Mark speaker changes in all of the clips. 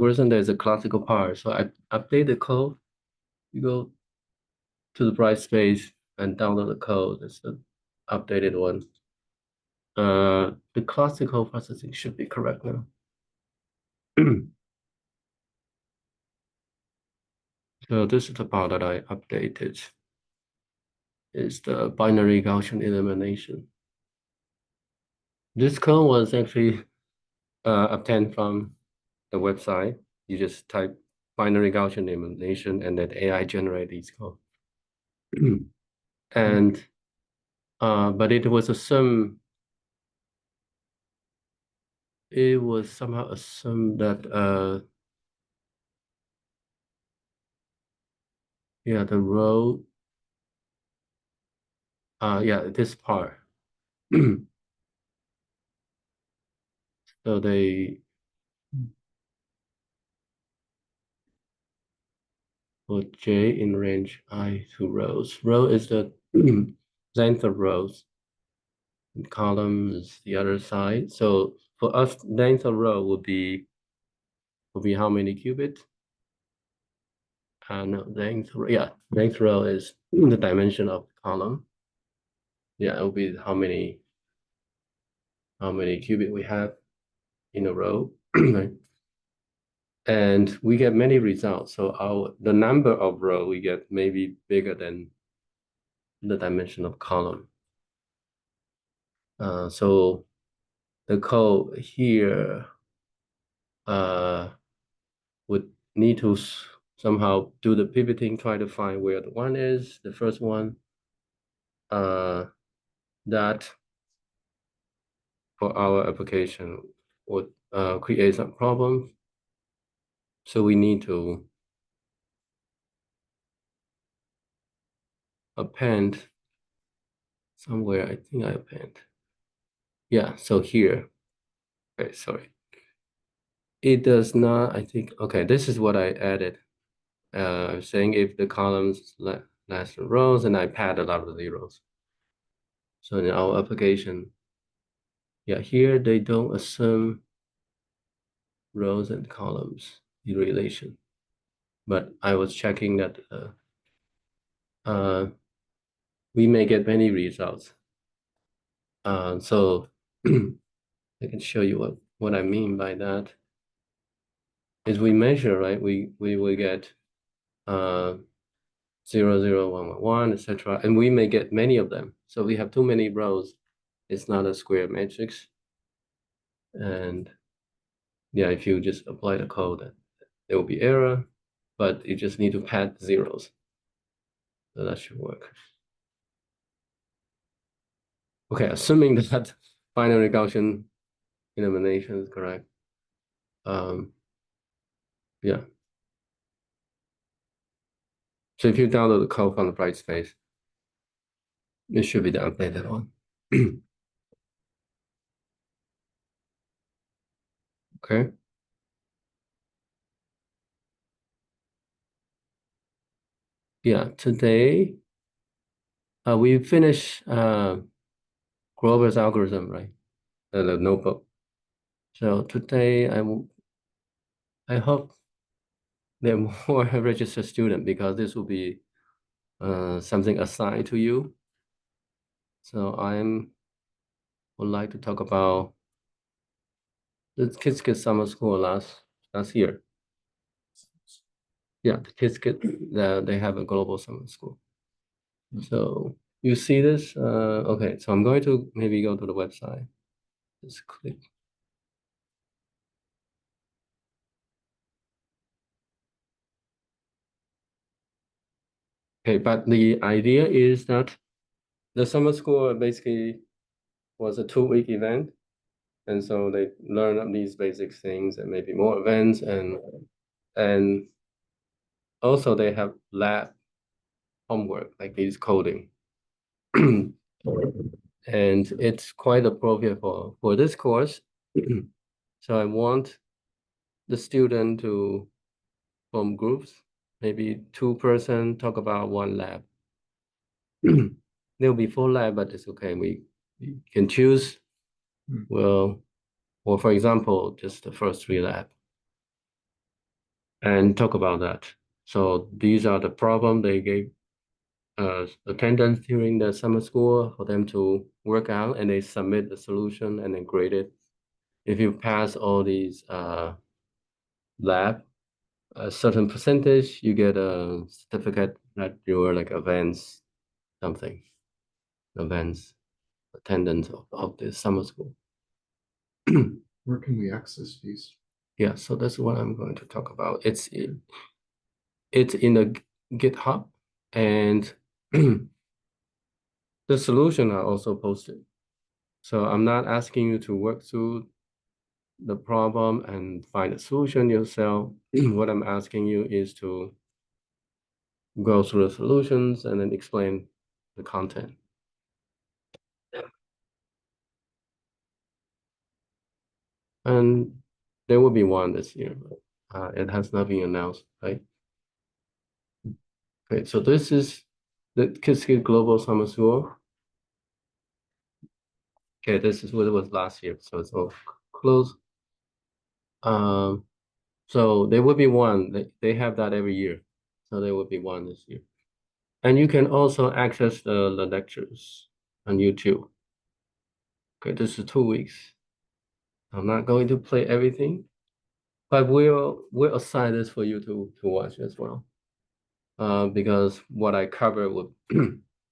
Speaker 1: version, there's a classical part. So I update the code. You go to the bright space and download the code. It's the updated one. The classical processing should be correct now. So this is the part that I updated. Is the binary Gaussian elimination. This code was actually obtained from the website. You just type binary Gaussian elimination and then AI generate these code. And but it was assumed somehow assumed that yeah, the row yeah, this part. So they put J in range I to rows. Row is the length of rows. And column is the other side. So for us, length of row would be how many qubits? No, length row is the dimension of the column. Yeah, it will be how many qubit we have in a row. Right? And we get many results. So the number of row we get may be bigger than the dimension of column. So the code here would need to somehow do the pivoting, try to find where the one is, the first one. That for our application would create some problems. So we need to append somewhere. I think I append. Yeah, so here. Okay, sorry. It does not, I think, okay, this is what I added. Saying if the columns less than rows, and I pad a lot of zeros. So in our application, yeah, here they don't assume rows and columns in relation. But I was checking that we may get many results. So I can show you what I mean by that. Is we measure, right? We will get 0, 0, 1, 1, 1, etc. And we may get many of them. So we have too many rows. It's not a square matrix. And yeah, if you just apply the code, there will be error, but you just need to pad zeros. So that should work. Okay, assuming that binary Gaussian elimination is correct. Yeah. So if you download the code from the Brightspace, it should be the updated one. Okay. Yeah, today we finished Grover's algorithm, right? The notebook. So today I hope there are more registered students because this will be something assigned to you. So would like to talk about the Qiskit Summer School last year. Yeah, the Qiskit, they have a global summer school. So you see this? Okay, so I'm going to maybe go to the website. Just click. Okay, but the idea is that the summer school basically was a 2-week event. And so they learn these basic things and maybe more events and also they have lab homework like these coding. And it's quite appropriate for this course. So I want the student to form groups, maybe 2 person talk about one lab. There'll be 4 lab, but it's okay. We can choose. Well, or for example, just the first 3 lab. and talk about that. So these are the problem they gave attendance during the summer school for them to work out, and they submit the solution and then grade it. If you pass all these lab, a certain percentage, you get a certificate that you're like advanced something, advanced attendance of the summer school.
Speaker 2: Where can we access these?
Speaker 1: Yeah, so that's what I'm going to talk about. It's in the GitHub, and the solution are also posted. So I'm not asking you to work through the problem and find a solution yourself. What I'm asking you is to go through the solutions and then explain the content. And there will be one this year, but it has not been announced, right? Okay, so this is the Qiskit Global Summer School. Okay, this is what it was last year, so it's all close. So there will be one. They have that every year, so there will be one this year. And you can also access the lectures on YouTube. Okay, this is 2 weeks. I'm not going to play everything, but we'll assign this for you to watch as well. Because what I cover would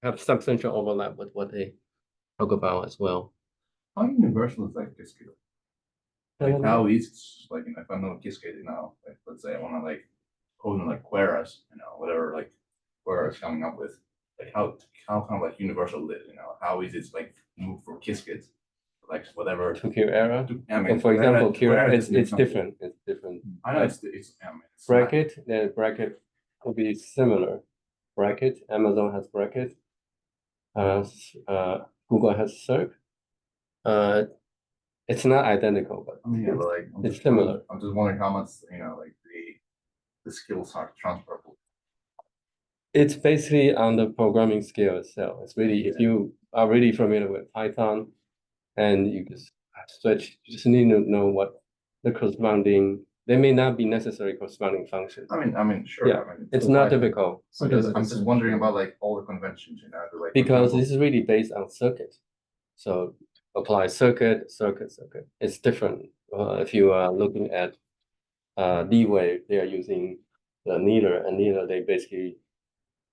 Speaker 1: have substantial overlap with what they talk about as well.
Speaker 2: How universal is like Qiskit? Like how easy it's like, you know, if I know Qiskit, you know, like let's say I want to like code in like queries, you know, whatever like queries coming up with, like how kind of like universal it is, you know, how easy it's like move from Qiskit, like whatever
Speaker 1: To Qera.
Speaker 2: I mean,
Speaker 1: For example, Qera,
Speaker 2: it's
Speaker 1: it's different. It's different.
Speaker 2: I know it's I mean, it's
Speaker 1: Bracket, the bracket will be similar. Bracket, Amazon has bracket. Google has circ. It's not identical, but
Speaker 2: I mean, yeah, but like
Speaker 1: it's similar.
Speaker 2: I'm just wondering how much, you know, like the skills are transferable.
Speaker 1: It's basically on the programming scale itself. It's really, if you are really familiar with Python and you just switch, you just need to know what the corresponding, they may not be necessary corresponding functions.
Speaker 2: I mean, sure.
Speaker 1: Yeah,
Speaker 2: I mean,
Speaker 1: it's not difficult.
Speaker 2: I'm just wondering about like all the conventions, you know, like
Speaker 1: Because this is really based on circuit. So apply circuit. It's different. If you are looking at D-Wave, they are using the needler, and needler they basically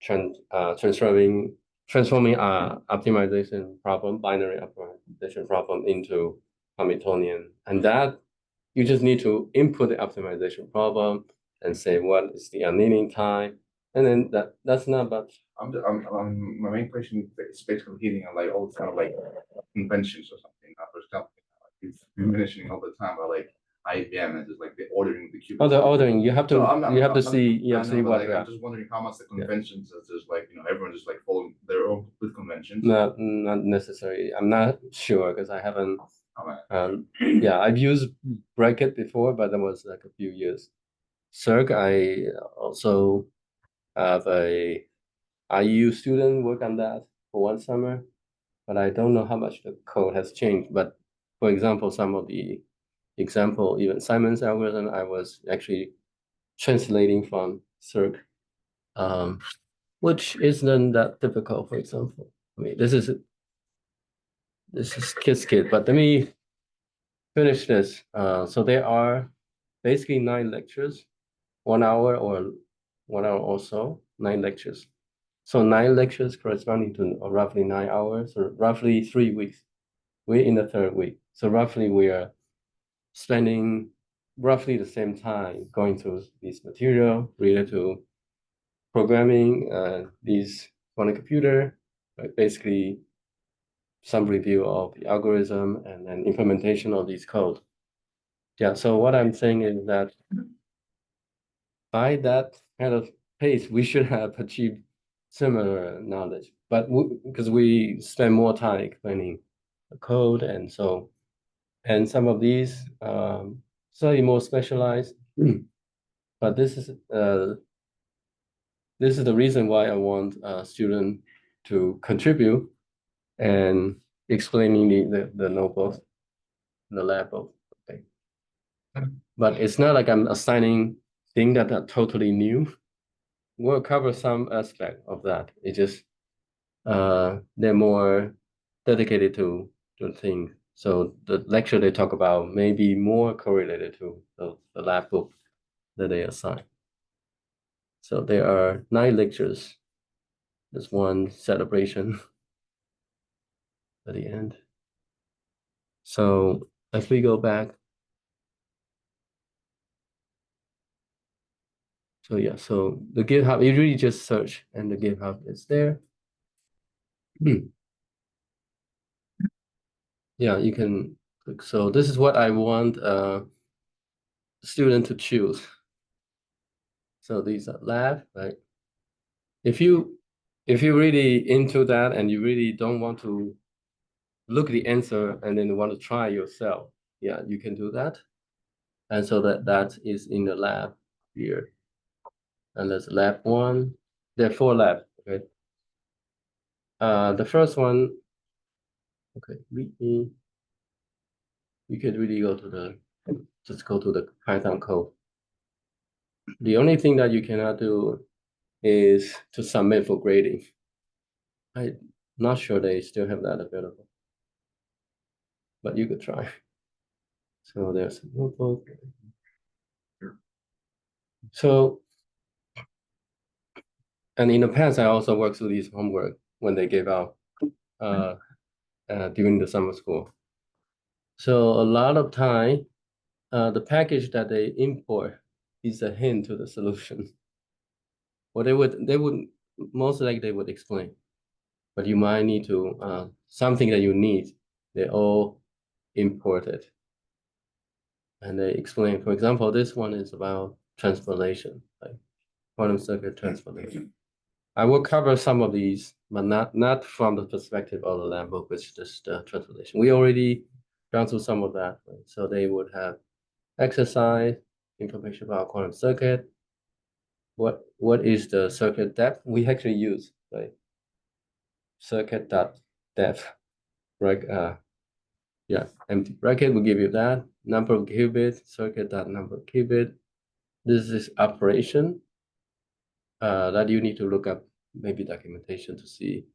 Speaker 1: transforming optimization problem, binary optimization problem into Hamiltonian, and that you just need to input the optimization problem and say what is the annealing time, and then that's not much.
Speaker 2: My main question is basically hitting on like all kind of like conventions or something. For example, you've been mentioning all the time about like IBM and just like the ordering the qubits.
Speaker 1: Oh, the ordering, you have to see what.
Speaker 2: Like, I'm just wondering how much the conventions is just like, you know, everyone just like following their own with conventions.
Speaker 1: Not necessarily. I'm not sure because I haven't. Yeah, I've used bracket before, but that was like a few years. Circ, I also have a IU student work on that for one summer, but I don't know how much the code has changed. But for example, some of the example, even Simon's algorithm, I was actually translating from Circ, which isn't that difficult, for example. I mean, this is Qiskit, but let me finish this. So there are basically 9 lectures, 1 hour or 1 hour or so, 9 lectures. So 9 lectures corresponding to roughly 9 hours or roughly 3 weeks. We're in the 3rd week. So roughly we are spending roughly the same time going through this material related to programming these quantum computer, right? Basically some review of the algorithm and then implementation of these code. Yeah, so what I'm saying is that by that kind of pace, we should have achieved similar knowledge, but because we spend more time explaining the code, and some of these slightly more specialized. But this is the reason why I want a student to contribute and explaining the notebooks, the lab book. Okay. But it's not like I'm assigning things that are totally new. We'll cover some aspect of that. It's just they're more dedicated to things. So the lecture they talk about may be more correlated to the lab book that they assign. So there are 9 lectures. There's one celebration at the end. So if we go back, so yeah, so the GitHub, you really just search and the GitHub is there. Yeah, you can click. So this is what I want student to choose. So these are lab, right? If you really into that and you really don't want to look at the answer and then want to try yourself, yeah, you can do that. And so that is in the lab here. And there's lab 1. There are 4 labs, okay? The first one, okay, you could really go to just go to the Python code. The only thing that you cannot do is to submit for grading. I'm not sure they still have that available, but you could try. So there's a notebook. So, and in the past, I also worked through these homework when they gave out during the summer school. So a lot of time, the package that they import is a hint to the solution. Well, they would most likely they would explain, but you might need to something that you need. They all imported, and they explain. For example, this one is about transpilation, like quantum circuit transpilation. I will cover some of these, but not from the perspective of the lab book, which is just translation. We already gone through some of that, right? So they would have exercise, information about quantum circuit. What is the circuit depth? We actually use like circuit depth, right? Yeah, empty bracket will give you that number of qubits, circuit number of qubit. This is operation that you need to look up maybe documentation to see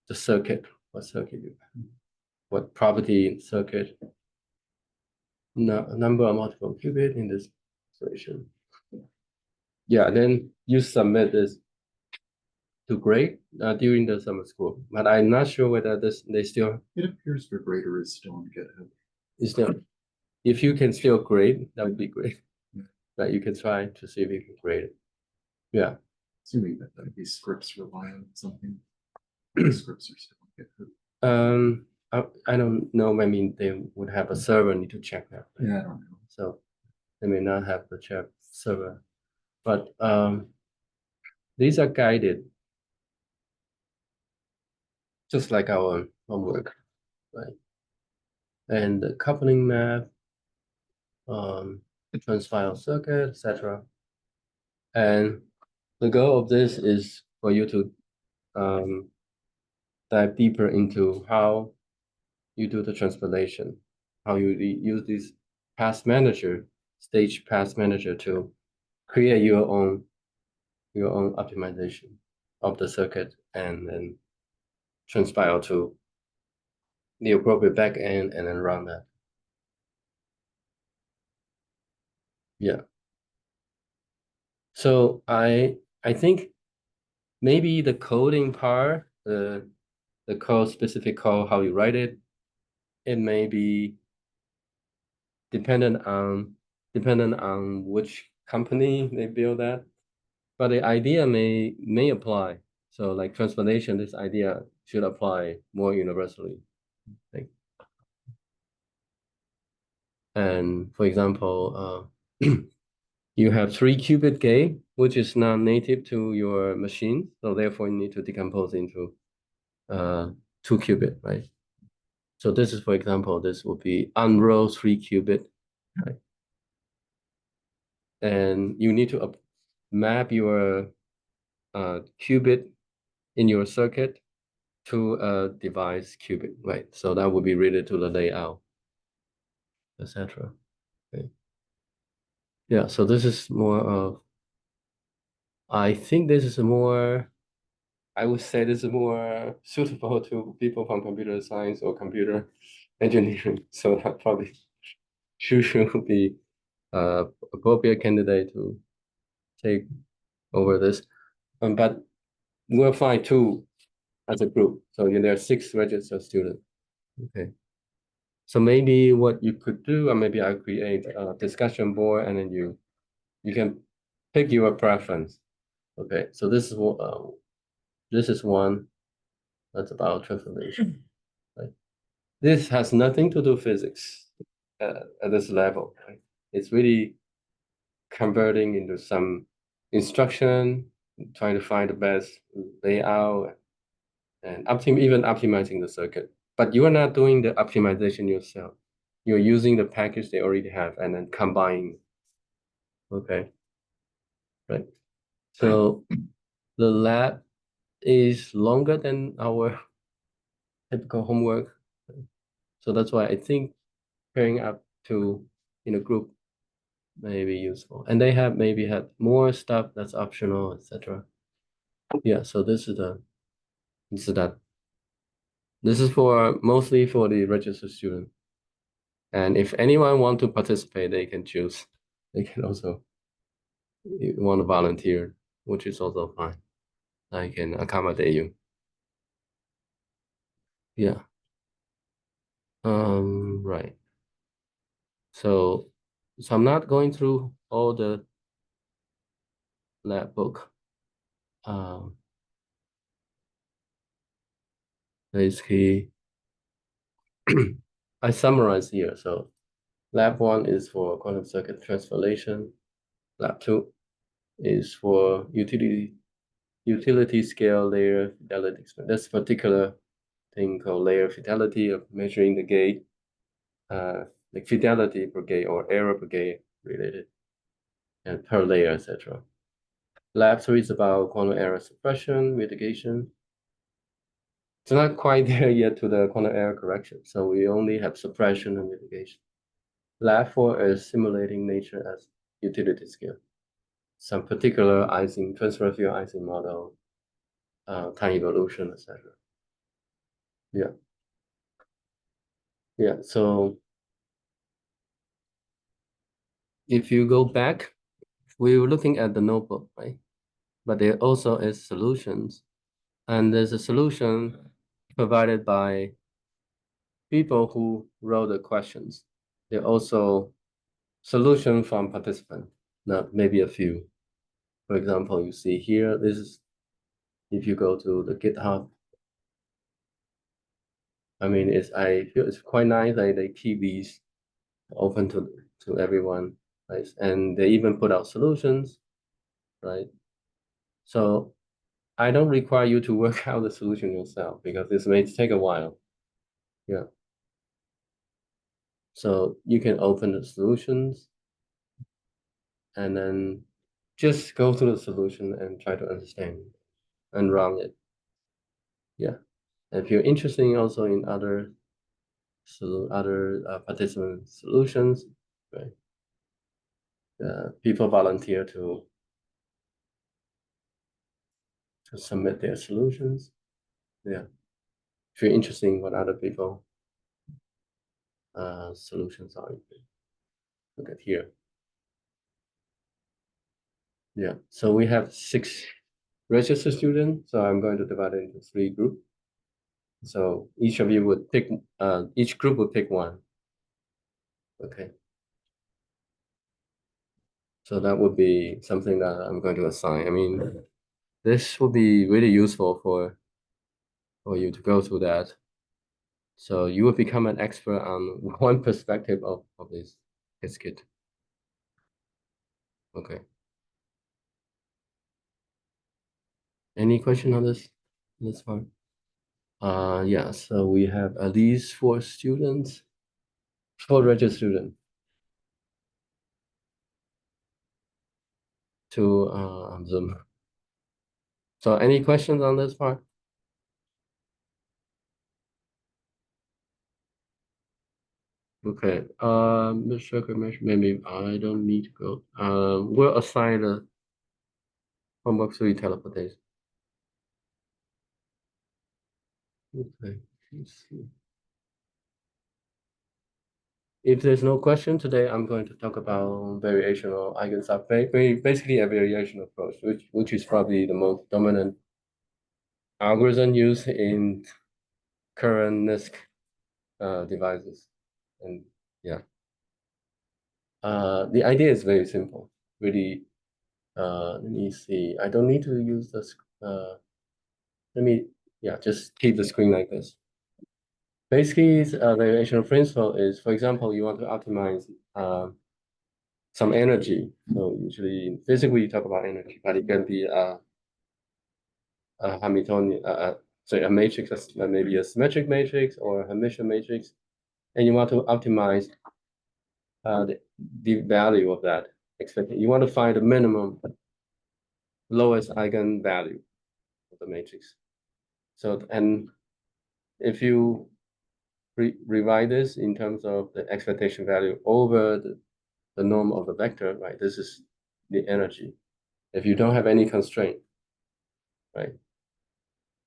Speaker 1: the circuit, what property in circuit, number of multiple qubit in this situation. Yeah, then you submit this to grade during the summer school, but I'm not sure whether they still.
Speaker 3: It appears the grader is still on GitHub.
Speaker 1: Is still, if you can still grade, that would be great. Yeah. But you can try to see if you can grade it. Yeah.
Speaker 3: Assuming that these scripts rely on something. Scripts are still on
Speaker 1: GitHub. I don't know. I mean, they would have a server need to check that.
Speaker 3: Right? Yeah, I don't know.
Speaker 1: So they may not have the check server, but these are guided, just like our homework, right? And the coupling map, transpile circuit, etc. And the goal of this is for you to dive deeper into how you do the transpilation, how you use this path manager, stage path manager to create your own optimization of the circuit and then transpile to the appropriate backend and then run that. Yeah. So I think maybe the coding part, the code specific code, how you write it, it may be dependent on which company they build that, but the idea may apply. So like transpilation, this idea should apply more universally. Like, and for example, you have 3-qubit gate, which is not native to your machine, so therefore you need to decompose into 2-qubit, right? So this is, for example, this would be unroll 3-qubit, right? And you need to map your qubit in your circuit to a device qubit, right? So that would be related to the layout, etc. Okay. Yeah, so this is more of, I think this is more, I would say this is more suitable to people from computer science or computer engineering. So that probably should be appropriate candidate to take over this. But we'll find two as a group. So there are 6 registered students. Okay. So maybe what you could do, or maybe I create a discussion board, and then you can pick your preference. Okay. So this is one that's about transformation. Right? This has nothing to do with physics at this level. Right? It's really converting into some instruction, trying to find the best layout, and even optimizing the circuit. But you are not doing the optimization yourself. You're using the package they already have and then combining. Okay, right. So the lab is longer than our typical homework. So that's why I think pairing up to in a group may be useful. And they have maybe had more stuff that's optional, etc. Yeah, so this is that. This is for mostly for the registered student. And if anyone want to participate, they can choose. They can also want to volunteer, which is also fine. I can accommodate you. Yeah. Right. So I'm not going through all the lab book. Basically, I summarize here. So lab 1 is for quantum circuit transformation. Lab 2 is for utility scale layer fidelity. That's a particular thing called layer fidelity of measuring the gate, like fidelity per gate or error per gate related, and per layer, etc. Lab 3 is about quantum error suppression, mitigation. It's not quite there yet to the quantum error correction, so we only have suppression and mitigation. Lab 4 is simulating nature as utility scale. Some particular Ising, transfer field Ising model, time evolution, etc. Yeah. Yeah, so if you go back, we were looking at the notebook, right? But there also is solutions. And there's a solution provided by people who wrote the questions. There are also solution from participants, not maybe a few. For example, you see here, this is, if you go to the GitHub, I mean, I feel it's quite nice that they keep these open to everyone, right? And they even put out solutions, right? So I don't require you to work out the solution yourself because this may take a while. Yeah. So you can open the solutions and then just go through the solution and try to understand and run it. Yeah. And if you're interested also in other participant solutions, right? People volunteer to submit their solutions. Yeah. If you're interested in what other people solutions are, look at here. Yeah. So we have 6 registered students. So I'm going to divide it into 3 groups. So each of you would pick, each group would pick one. Okay. So that would be something that I'm going to assign. I mean, this will be really useful for you to go through that. So you will become an expert on one perspective of this Qiskit. Okay. Any question on this one? Yeah, so we have at least 4 students, 4 registered students to Zoom. So any questions on this part? Okay, Mr. Commissioner, maybe I don't need to go. We'll assign the homework 3 teleportation. Okay, let's see. If there's no question today, I'm going to talk about variational Eigensolver, basically a variation approach, which is probably the most dominant algorithm used in current NISC devices. And yeah, the idea is very simple. Really, let me see. I don't need to use this. Just keep the screen like this. Basically, a variational principle is, for example, you want to optimize some energy. So usually in physics we talk about energy, but it can be a Hamiltonian, a matrix, maybe a symmetric matrix or a Hermitian matrix, and you want to optimize the value of that expected. You want to find the minimum lowest eigenvalue of the matrix. So, and if you rewrite this in terms of the expectation value over the norm of the vector, right? This is the energy. If you don't have any constraint, right?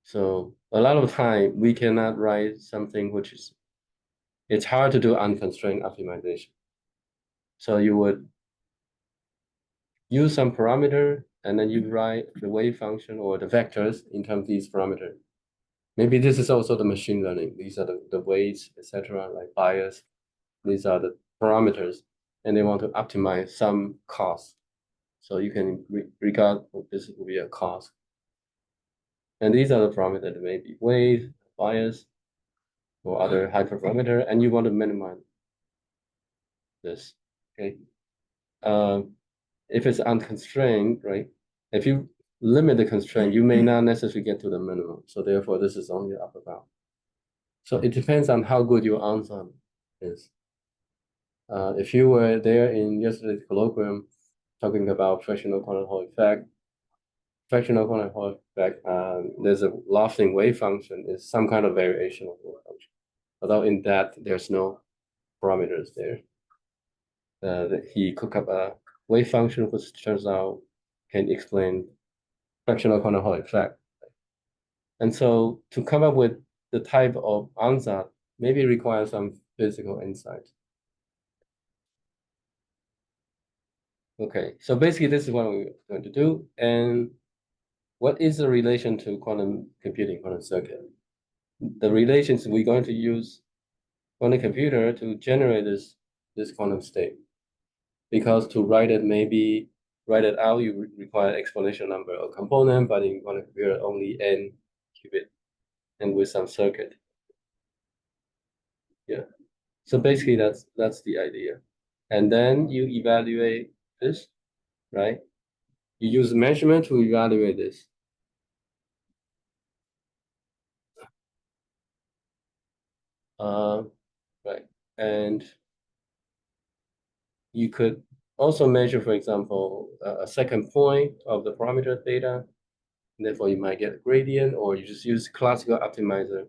Speaker 1: So a lot of time we cannot write something which is, it's hard to do unconstrained optimization. So you would use some parameter and then you write the wave function or the vectors in terms of these parameters. Maybe this is also the machine learning. These are the weights, etc., like bias. These are the parameters, and they want to optimize some cost. So you can regard this will be a cost. And these are the parameters, maybe wave, bias, or other hyperparameter, and you want to minimize this. Okay. If it's unconstrained, right? If you limit the constraint, you may not necessarily get to the minimum. So therefore, this is only upper bound. So it depends on how good your ensemble is. If you were there in yesterday's colloquium talking about fractional quantum Hall effect, there's a lofting wave function is some kind of variation of wave function. Although in that, there's no parameters there. He cooked up a wave function which turns out can explain fractional quantum Hall effect. And so to come up with the type of ansatz maybe requires some physical insight. Okay, so basically this is what we're going to do. And what is the relation to quantum computing, quantum circuit? The relation is we're going to use quantum computer to generate this quantum state. Because to write it out, you require exponential number of component, but in quantum computer only n qubit and with some circuit. Yeah. So basically that's the idea. And then you evaluate this, right? You use measurement to evaluate this. Right. And you could also measure, for example, a second point of the parameter data. And therefore, you might get a gradient, or you just use classical optimizer.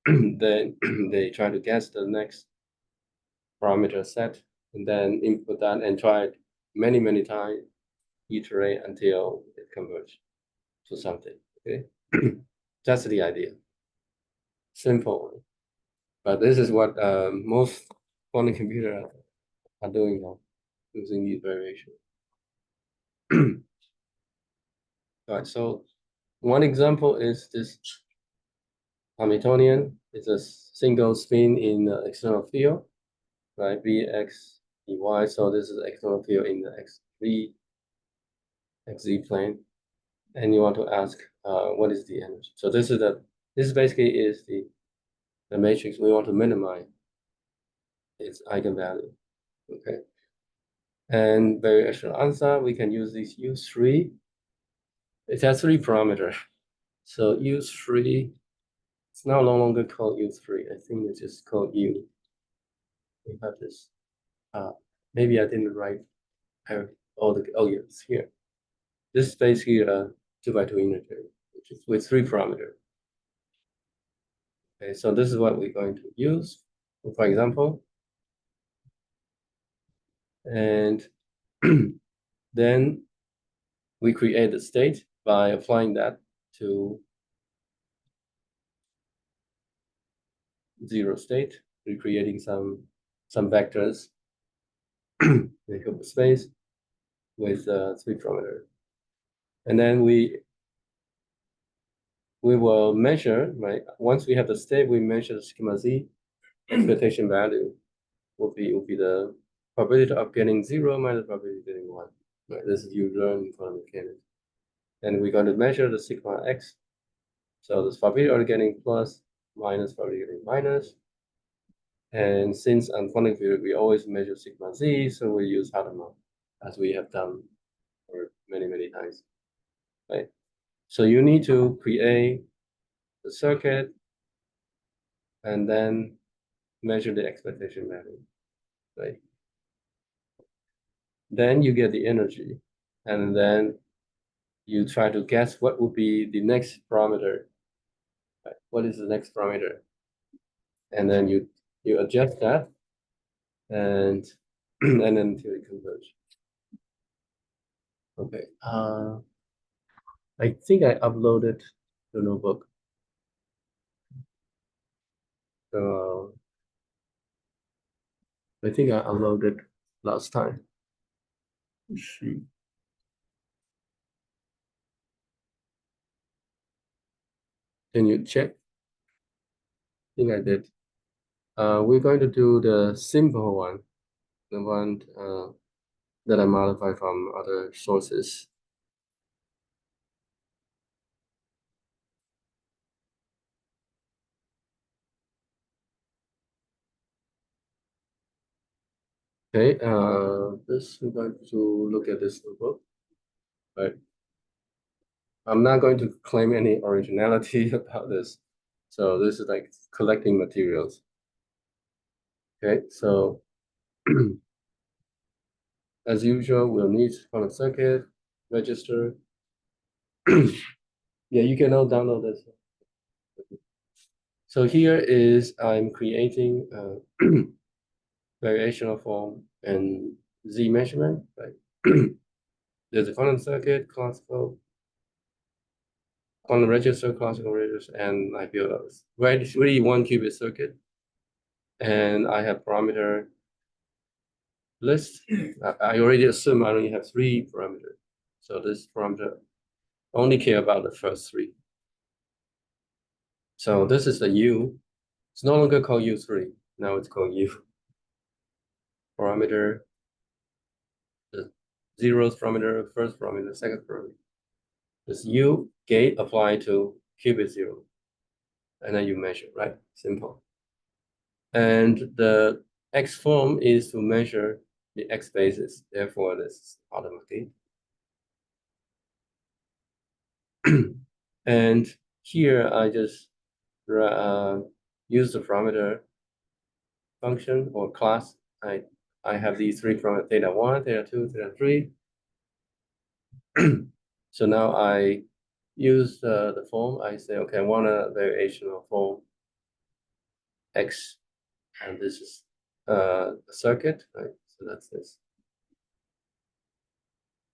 Speaker 1: Then they try to guess the next parameter set, and then input that and try it many, many times, iterate until it converges to something. Okay, that's the idea. Simple, but this is what most quantum computers are doing now, using these variations. All right, so one example is this Hamiltonian. It's a single spin in the external field, right? Vx dy. So this is the external field in the x3, xz plane, and you want to ask what is the energy. So this basically is the matrix we want to minimize its eigenvalue. Okay. And variational answer, we can use this U3. It has 3 parameters. So U3, it's now no longer called U3. I think it's just called U. We have this. Maybe I didn't write oh yeah, it's here. This is basically a 2x2 integer, which is with 3 parameters. Okay, so this is what we're going to use. For example, And then we create the state by applying that to 0 state, recreating some vectors in Hilbert space with 3 parameter. And then we will measure, right? Once we have the state, we measure the sigma z expectation value will be the probability of getting 0 minus probability of getting 1. Right? This is you learn in quantum mechanics. And we're going to measure the sigma x. So this probability of getting plus minus probability of getting minus. And since on quantum theory, we always measure sigma z, so we use Hadamard, as we have done for many, many times. Right? So you need to create the circuit and then measure the expectation value. Right? Then you get the energy, and then you try to guess what would be the next parameter. Right? What is the next parameter? And then you adjust that, and and then until it converges. Okay. I think I uploaded the notebook. So I think I uploaded last time. Let's see. Can you check? I think I did. We're going to do the simple one, the one that I modified from other sources. Okay, this we're going to look at this notebook, right? I'm not going to claim any originality about this. So this is like collecting materials. Okay, so as usual, we'll need quantum circuit, register. Yeah, you can all download this. So here is I'm creating a variational form and Z measurement, right? There's a quantum circuit, classical, quantum register, classical register, and I build a really one qubit circuit. And I have parameter list. I already assume I only have 3 parameters. So this parameter only care about the first 3. So this is the U. It's no longer called U3. Now it's called U. Parameter, the 0th parameter, first parameter, second parameter. This U gate applied to qubit 0. And then you measure, right? Simple. And the X form is to measure the X basis. Therefore, this is automatic. And here I just use the parameter function or class. I have these 3 parameters, theta 1, theta 2, theta 3. So now I use the form. I say, okay, I want a variational form X, and this is a circuit, right? So that's this.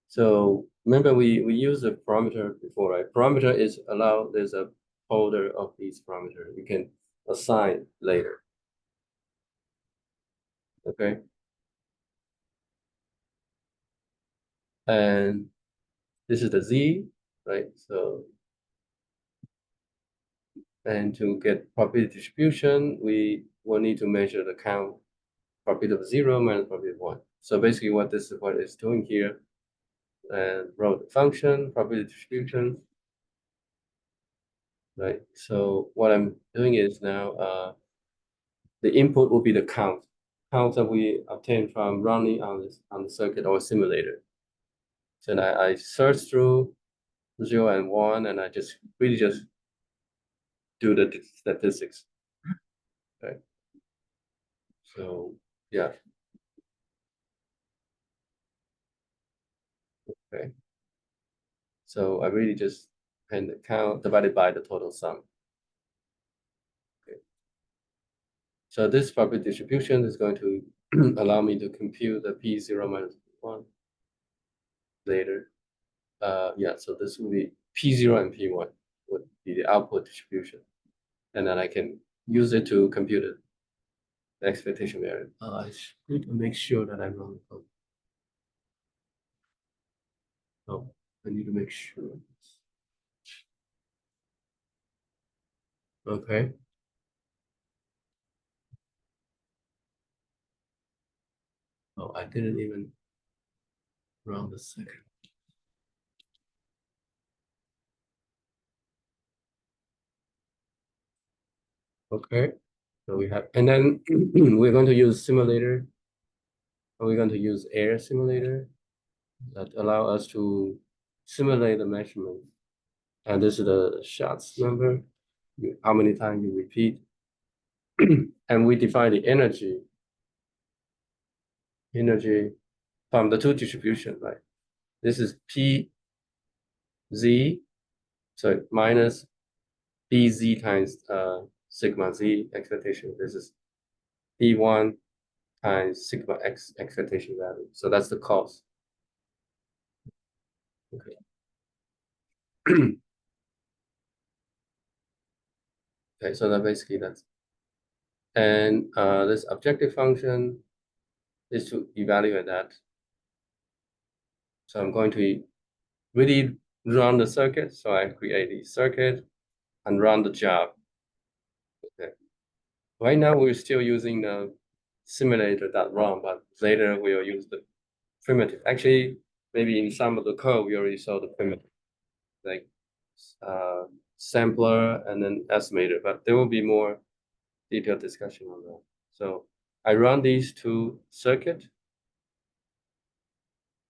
Speaker 1: So remember we used the parameter before, right? Parameter is allowed, there's a folder of these parameters. You can assign later. Okay. And this is the Z, right? So, and to get probability distribution, we will need to measure the count probability of 0 minus probability of 1. So basically what this is what it's doing here, and wrote the function, probability distribution, right? So what I'm doing is now the input will be the count that we obtain from running on the circuit or simulator. So I search through 0 and 1, and I just really just do the statistics. Right. So yeah. Okay. So I really just and count divided by the total sum. Okay. So this probability distribution is going to allow me to compute the P0 minus P1 later. Yeah, so this will be P0 and P1 would be the output distribution. And then I can use it to compute the expectation variance. I need to make sure that I run the code. Oh, I need to make sure. Okay. Oh, I didn't even run the second. Okay. So we have, and then we're going to use simulator. We're going to use air simulator that allow us to simulate the measurement. And this is the shots number, how many times you repeat. And we define the energy from the two distribution, right? This is PZ, so minus BZ times sigma Z expectation. This is P1 times sigma X expectation value. So that's the cost. Okay. Okay, so that basically that's, and this objective function is to evaluate that. So I'm going to really run the circuit. So I create the circuit and run the job. Okay. Right now we're still using the simulator.run, but later we'll use the primitive. Actually, maybe in some of the code we already saw the primitive, like sampler and then estimator, but there will be more detailed discussion on that. So I run these two circuits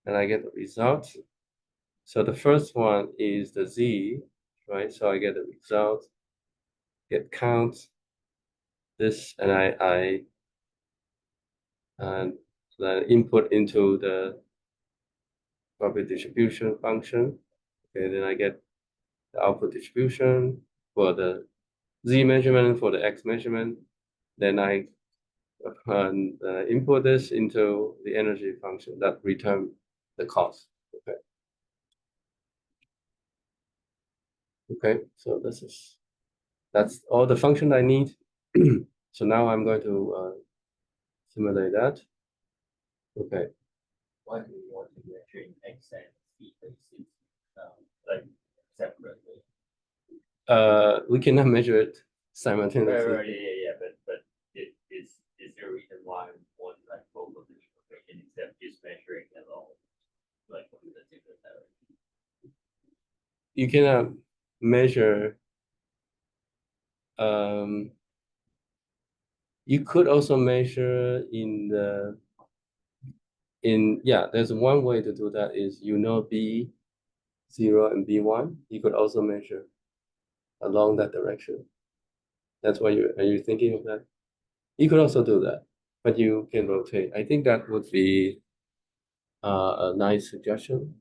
Speaker 1: and I get the result. So the first one is the Z, right? So I get the result, get count this, and I then input into the probability distribution function. Okay, then I get the output distribution for the Z measurement, for the X measurement. Then I input this into the energy function that return the cost. Okay. Okay, so that's all the function I need. So now I'm going to simulate that. Okay.
Speaker 4: Why do you want to measure in X and Z basis, like separately?
Speaker 1: We cannot measure it simultaneously.
Speaker 4: Right, yeah, but is there a reason why one like both of the information except just measuring alone, like with a different direction?
Speaker 1: You cannot measure. You could also measure there's one way to do that is B0 and B1. You could also measure along that direction. That's why are you thinking of that? You could also do that, but you can rotate. I think that would be a nice suggestion.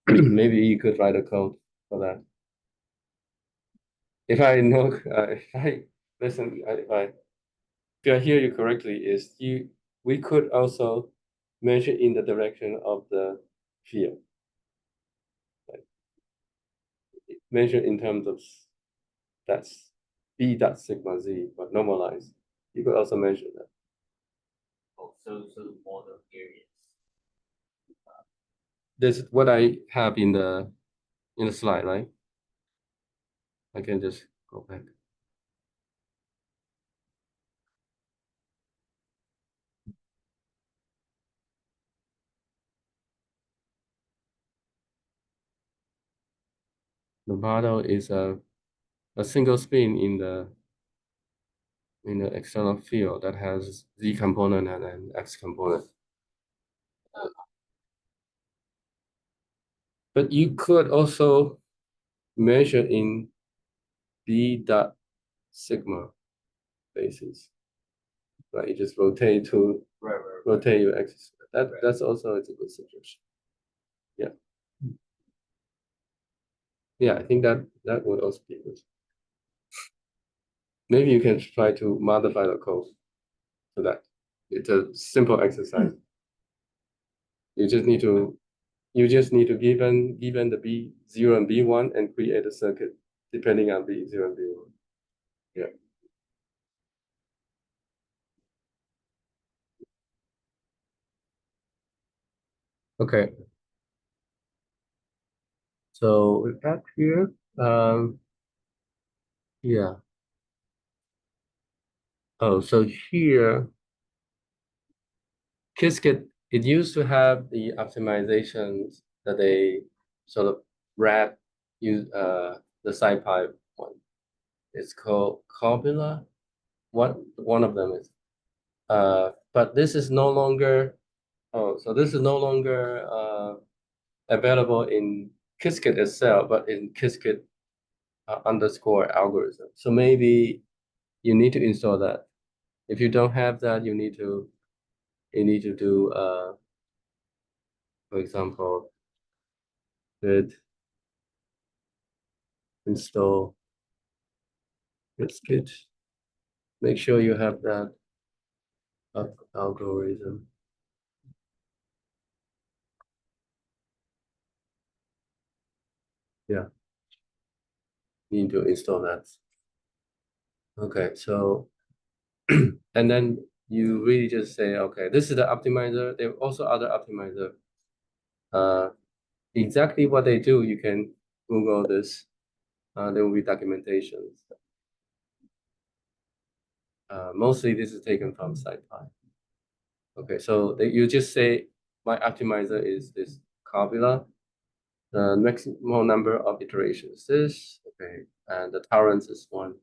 Speaker 1: Maybe you could write a code for that. If I know, if I listen, if I hear you correctly, we could also measure in the direction of the field. Like, measure in terms of that's B dot sigma Z, but normalized. You could also measure that.
Speaker 4: Oh, so the model here is
Speaker 1: This is what I have in the slide, right? I can just go back. The model is a single spin in the external field that has Z component and an X component. But you could also measure in B dot sigma basis. Right, you just rotate your axis. That's also a good suggestion. Yeah. Yeah, I think that would also be good. Maybe you can try to modify the code for that. It's a simple exercise. You just need to given the B0 and B1 and create a circuit depending on B0 and B1. Yeah. Okay. So with that here, yeah. Oh, so here, Qiskit, it used to have the optimizations that they sort of wrap the SciPy one. It's called Cobula. One of them is. But this is no longer. Oh, so this is no longer available in Qiskit itself, but in Qiskit underscore algorithm. So maybe you need to install that. If you don't have that, you need to do for example, git install Qiskit. Make sure you have that algorithm. Yeah, need to install that. Okay, so and then you really just say, okay, this is the optimizer. There are also other optimizer. Exactly what they do, you can Google this. There will be documentations. Mostly this is taken from SciPy. Okay, so you just say my optimizer is this Cobula. The maximum number of iterations is okay, and the tolerance is 1,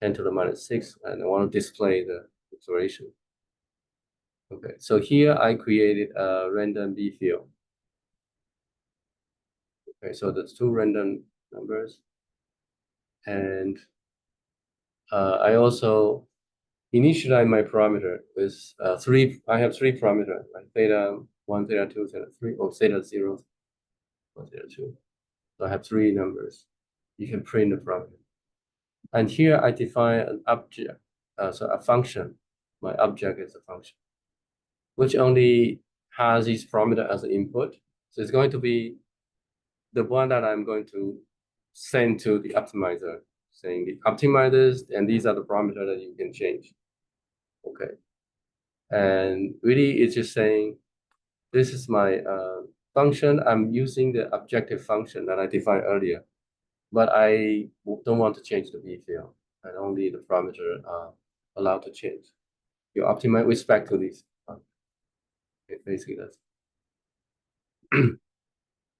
Speaker 1: 10 to the minus 6, and I want to display the iteration. Okay, so here I created a random B field. Okay, so there's 2 random numbers, and I also initialize my parameter with 3. I have 3 parameters, right? Theta 1, theta 2, theta 3, or theta 0, or theta 2. So I have 3 numbers. You can print the parameter. And here I define an object, so a function. My object is a function, which only has each parameter as an input. So it's going to be the one that I'm going to send to the optimizer, saying the optimizers, and these are the parameters that you can change. Okay. And really, it's just saying, this is my function. I'm using the objective function that I defined earlier, but I don't want to change the B field, and only the parameter are allowed to change. You optimize with respect to these. Okay, basically that's.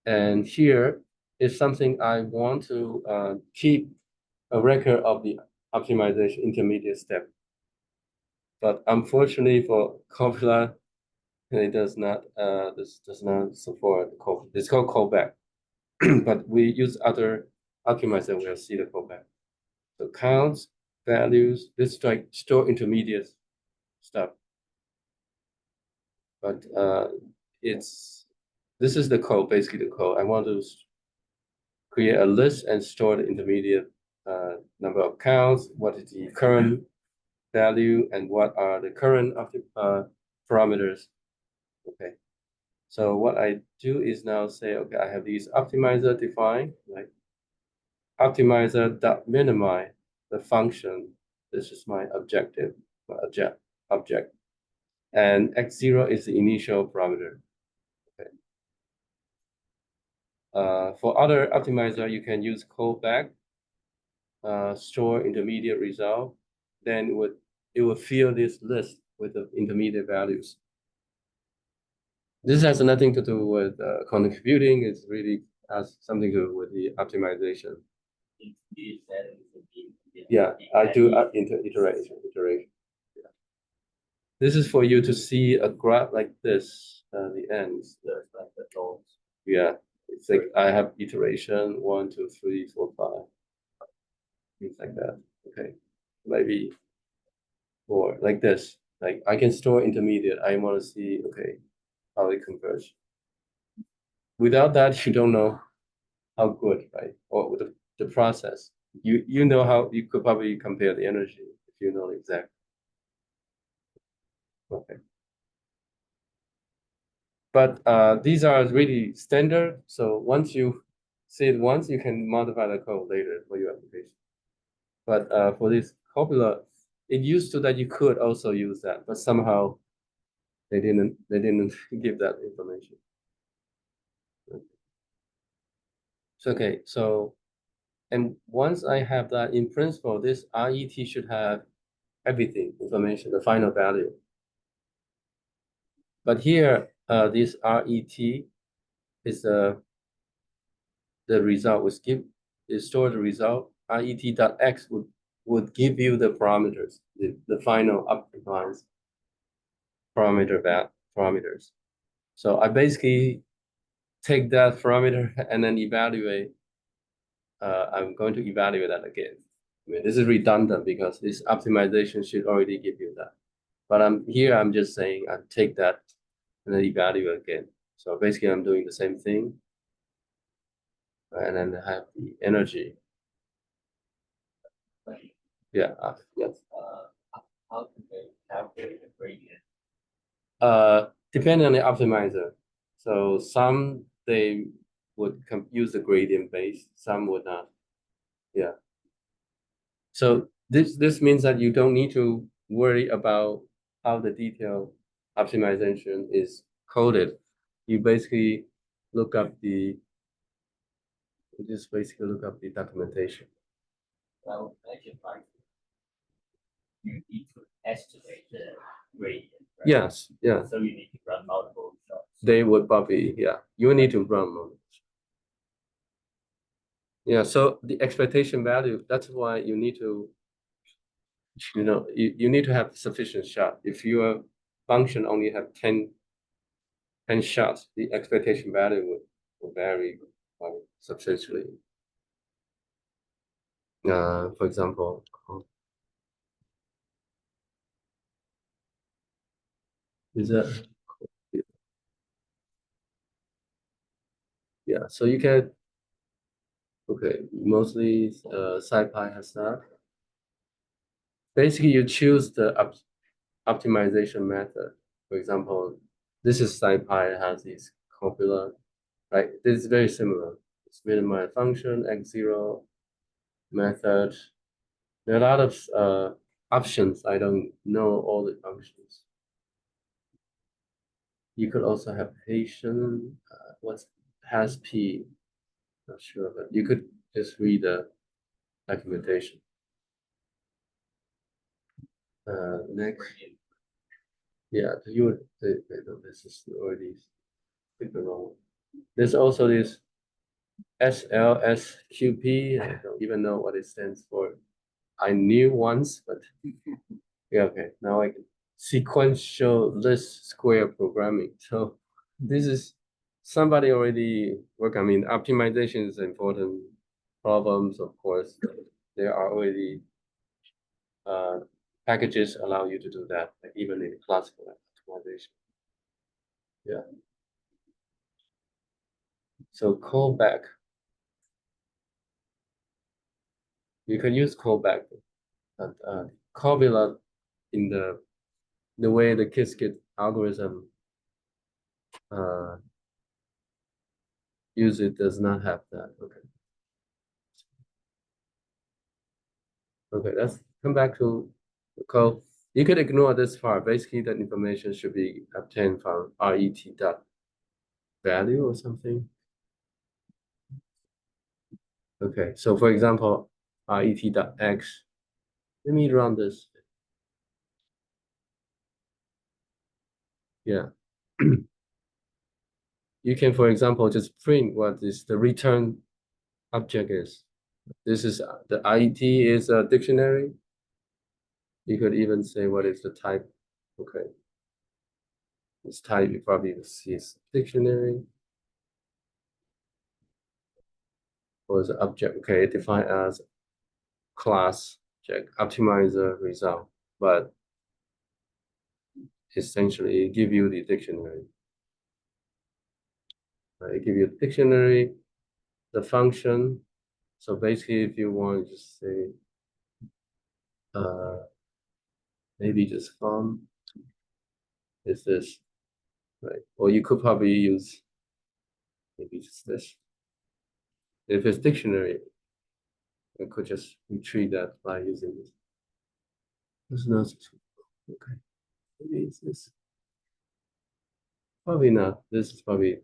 Speaker 1: And here is something I want to keep a record of the optimization intermediate step. But unfortunately for Copilot, it does not. This does not support code. It's called callback, but we use other optimizer. We'll see the callback. So counts, values. This is like store intermediate stuff. But this is the code, basically the code. I want to create a list and store the intermediate number of counts. What is the current value, and what are the current parameters? Okay. So what I do is now say, okay, I have these optimizer defined, right? Optimizer dot minimize the function. This is my objective, my object, and x0 is the initial parameter. Okay. For other optimizer, you can use callback, store intermediate result. Then it would fill this list with the intermediate values. This has nothing to do with quantum computing. It really has something to do with the optimization. Yeah, I do iteration. Yeah. This is for you to see a graph like this, the ends. Yeah, it's like I have iteration 1, 2, 3, 4, 5, things like that. Okay, maybe 4 like this. Like I can store intermediate. I want to see how it converge. Without that, you don't know how good, right? Or the process. You know how you could probably compare the energy if you know exactly. Okay. But these are really standard. So once you see it once, you can modify the code later for your application. But for this Copilot, it used to that you could also use that, but somehow they didn't give that information. Okay, so and once I have that, in principle, this RET should have everything information, the final value. But here, this RET is the result was store the result. RET.x would give you the parameters, the final optimized parameters. So I basically take that parameter and then evaluate. I'm going to evaluate that again. I mean, this is redundant because this optimization should already give you that. But I'm just saying I take that and then evaluate again. So basically I'm doing the same thing. And then I have the energy. Yeah, yes.
Speaker 4: How do they calculate the gradient?
Speaker 1: Depending on the optimizer. So some they would use the gradient base, some would not. Yeah. So this means that you don't need to worry about how the detailed optimization is coded. You basically look up the documentation.
Speaker 4: Well, imagine like you need to estimate the gradient. Right?
Speaker 1: Yes, yeah.
Speaker 4: So you need to run multiple shots.
Speaker 1: They would probably, yeah. You need to run more. Yeah, so the expectation value, that's why you need to, you need to have sufficient shot. If your function only have 10 shots, the expectation value would vary quite substantially. For example, is that, yeah, so you can, okay, mostly SciPy has that. Basically, you choose the optimization method. For example, this is SciPy, has this compiler, right? This is very similar. It's minimize function, x0 method. There are a lot of options. I don't know all the functions. You could also have patient, what's has P, not sure, but you could just read the documentation. Next. Yeah, this is already the wrong one. There's also this SLSQP. I don't even know what it stands for. I knew once, but yeah, okay. Now I can sequential list square programming. So this is somebody already work. I mean, optimization is important problems, of course. There are already packages allow you to do that, like even in classical optimization. Yeah. So callback. You can use callback, but Copilot in the way the Qiskit algorithm use it does not have that. Okay. Okay, let's come back to the code. You could ignore this part. Basically, that information should be obtained from RET dot value or something. Okay, so for example, RET dot x. Let me run this. Yeah. You can, for example, just print what is the return object is. This is the RET is a dictionary. You could even say what is the type. Okay. This type you probably see is dictionary. Or the object, okay, defined as class check optimizer result, but essentially give you the dictionary. It give you the dictionary, the function. So basically, if you want to just say, maybe just from is this, right? Or you could probably use maybe just this. If it's dictionary, you could just retrieve that by using this. This is not okay. Maybe it's this. Probably not. This is probably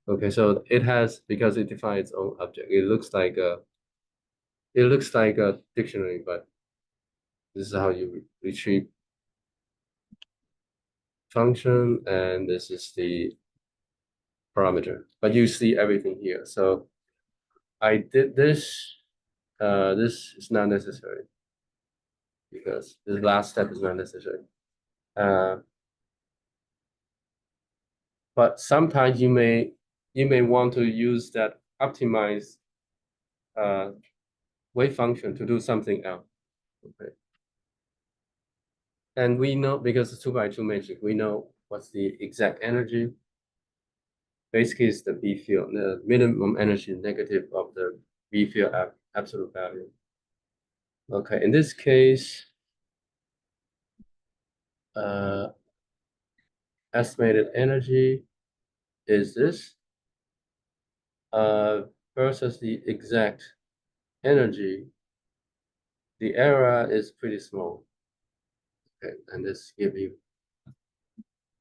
Speaker 1: okay. So it has, because it defines its own object. It looks like a dictionary, but this is how you retrieve function, and this is the parameter. But you see everything here. So I did this. This is not necessary because the last step is not necessary. But sometimes you may want to use that optimized wave function to do something else. Okay. And we know, because it's 2x2 matrix, we know what's the exact energy. Basically, it's the B field, the minimum energy negative of the B field absolute value. Okay, in this case, estimated energy is this versus the exact energy. The error is pretty small. Okay, and this give you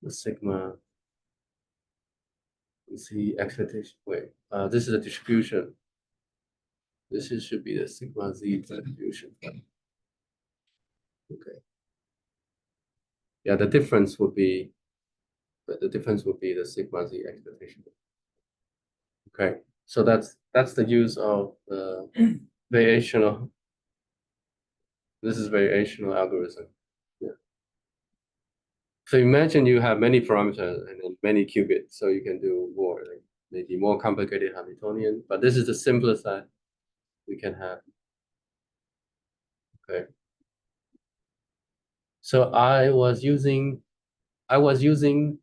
Speaker 1: the sigma. You see expectation. Wait, this is a distribution. This should be the sigma z distribution. Okay. Yeah, the difference would be the sigma z expectation. Okay, so that's the use of the variational. This is variational algorithm. Yeah. So imagine you have many parameters and then many qubits, so you can do more, like maybe more complicated Hamiltonian. But this is the simplest that we can have. Okay. So I was using the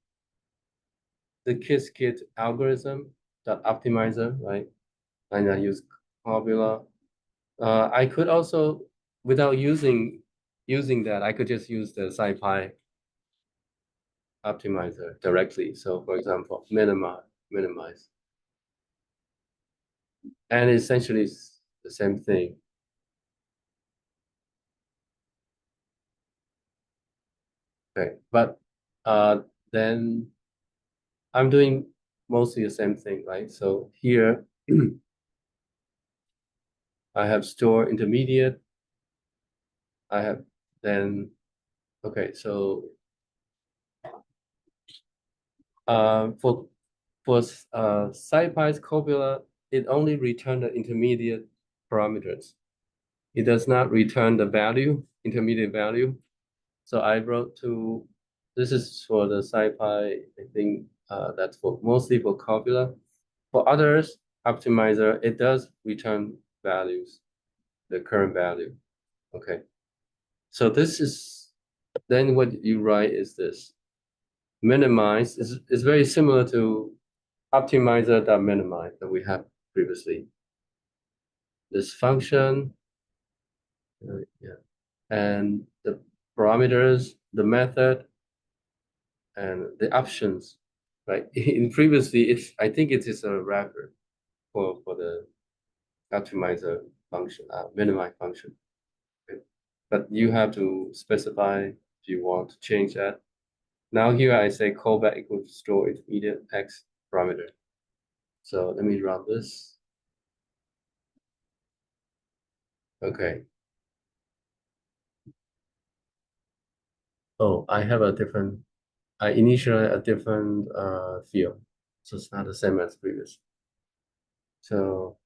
Speaker 1: Qiskit algorithm, that optimizer, right? And I use Cobula. I could also, without using that, I could just use the SciPy optimizer directly. So for example, minimize. And essentially it's the same thing. Okay, but then I'm doing mostly the same thing, right? So here I have store intermediate. I have then, okay, so for SciPy's Cobula, it only returns the intermediate parameters. It does not return the value, intermediate value. So I wrote to, this is for the SciPy, I think that's for mostly for Cobula. For others, optimizer, it does return values, the current value. Okay. So this is, then what you write is this. Minimize is very similar to optimizer.minimize that we have previously. This function, yeah, and the parameters, the method, and the options, right? In previously, I think it is a wrapper for the optimizer function, minimize function. Okay. But you have to specify if you want to change that. Now here I say callback equals to store intermediate x parameter. So let me run this. Okay. Oh, I have a different, I initialize a different field. So it's not the same as previous. So,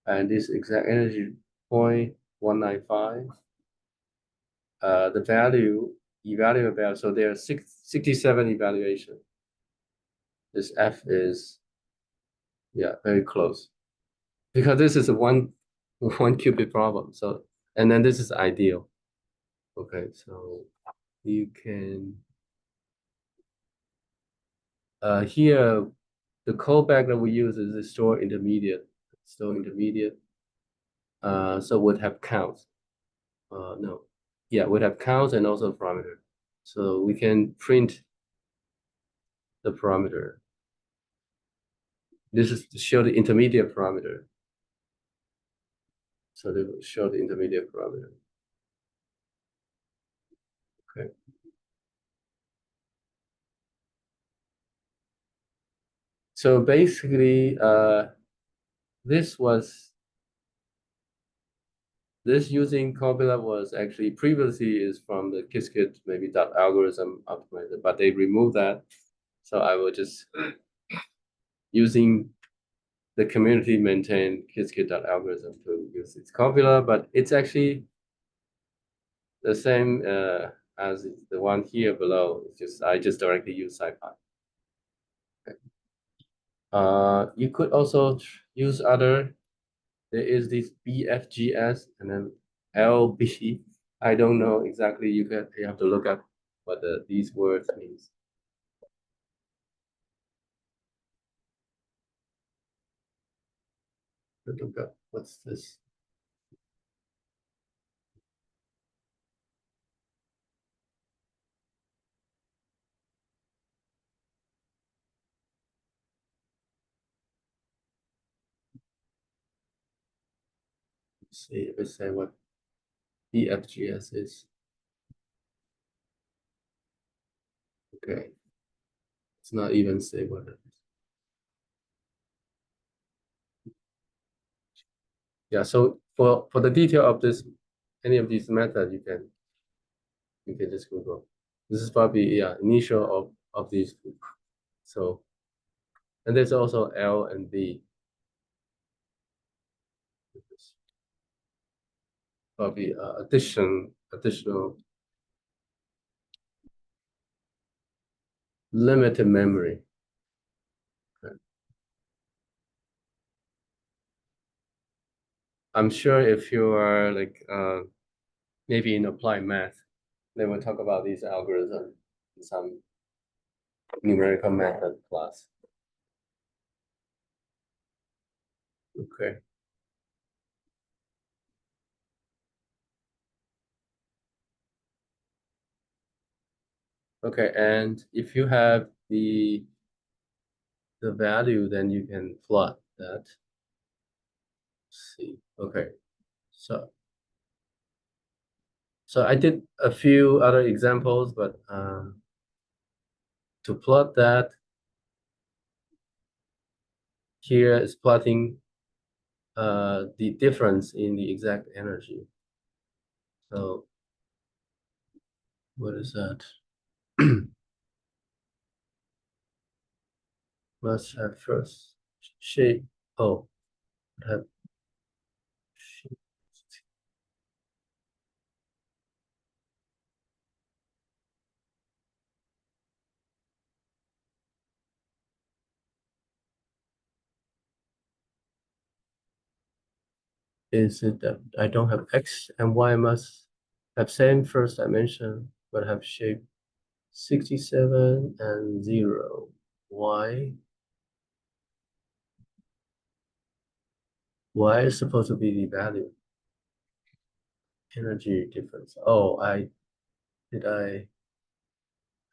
Speaker 1: and this exact energy 0.195, the value, evaluate value, so there are 67 evaluation. This F is, yeah, very close. Because this is a one qubit problem. So, and then this is ideal. Okay, so you can, here, the callback that we use is the store intermediate. So would have counts. No. yeah, would have counts and also parameter. So we can print the parameter. This is to show the intermediate parameter. So they will show the intermediate parameter. Okay. So basically, this using compiler was actually previously is from the Qiskit maybe dot algorithm optimizer, but they removed that. So I will just using the community maintained Qiskit algorithm to use its compiler, but it's actually the same as the one here below. It's just I just directly use SciPy. Okay. You could also use other. There is this BFGS and then LB. I don't know exactly. You have to look up what these words means. Look up what's this. Let's see if I say what BFGS is. Okay, it's not even say what it is. Yeah, so for the detail of this, any of these methods, you can just Google. This is probably initial of these two. So, and there's also L and B. Probably additional limited memory. Okay. I'm sure if you are like maybe in applied math, they will talk about these algorithms in some numerical method class. Okay. Okay, and if you have the value, then you can plot that. Let's see. Okay. So I did a few other examples, but to plot that, here is plotting the difference in the exact energy. So what is that? Must have first shape. Oh, have shape. Is it that I don't have X and Y must have same first dimension, but have shape 67 and 0. Y is supposed to be the value. Energy difference. Oh, did I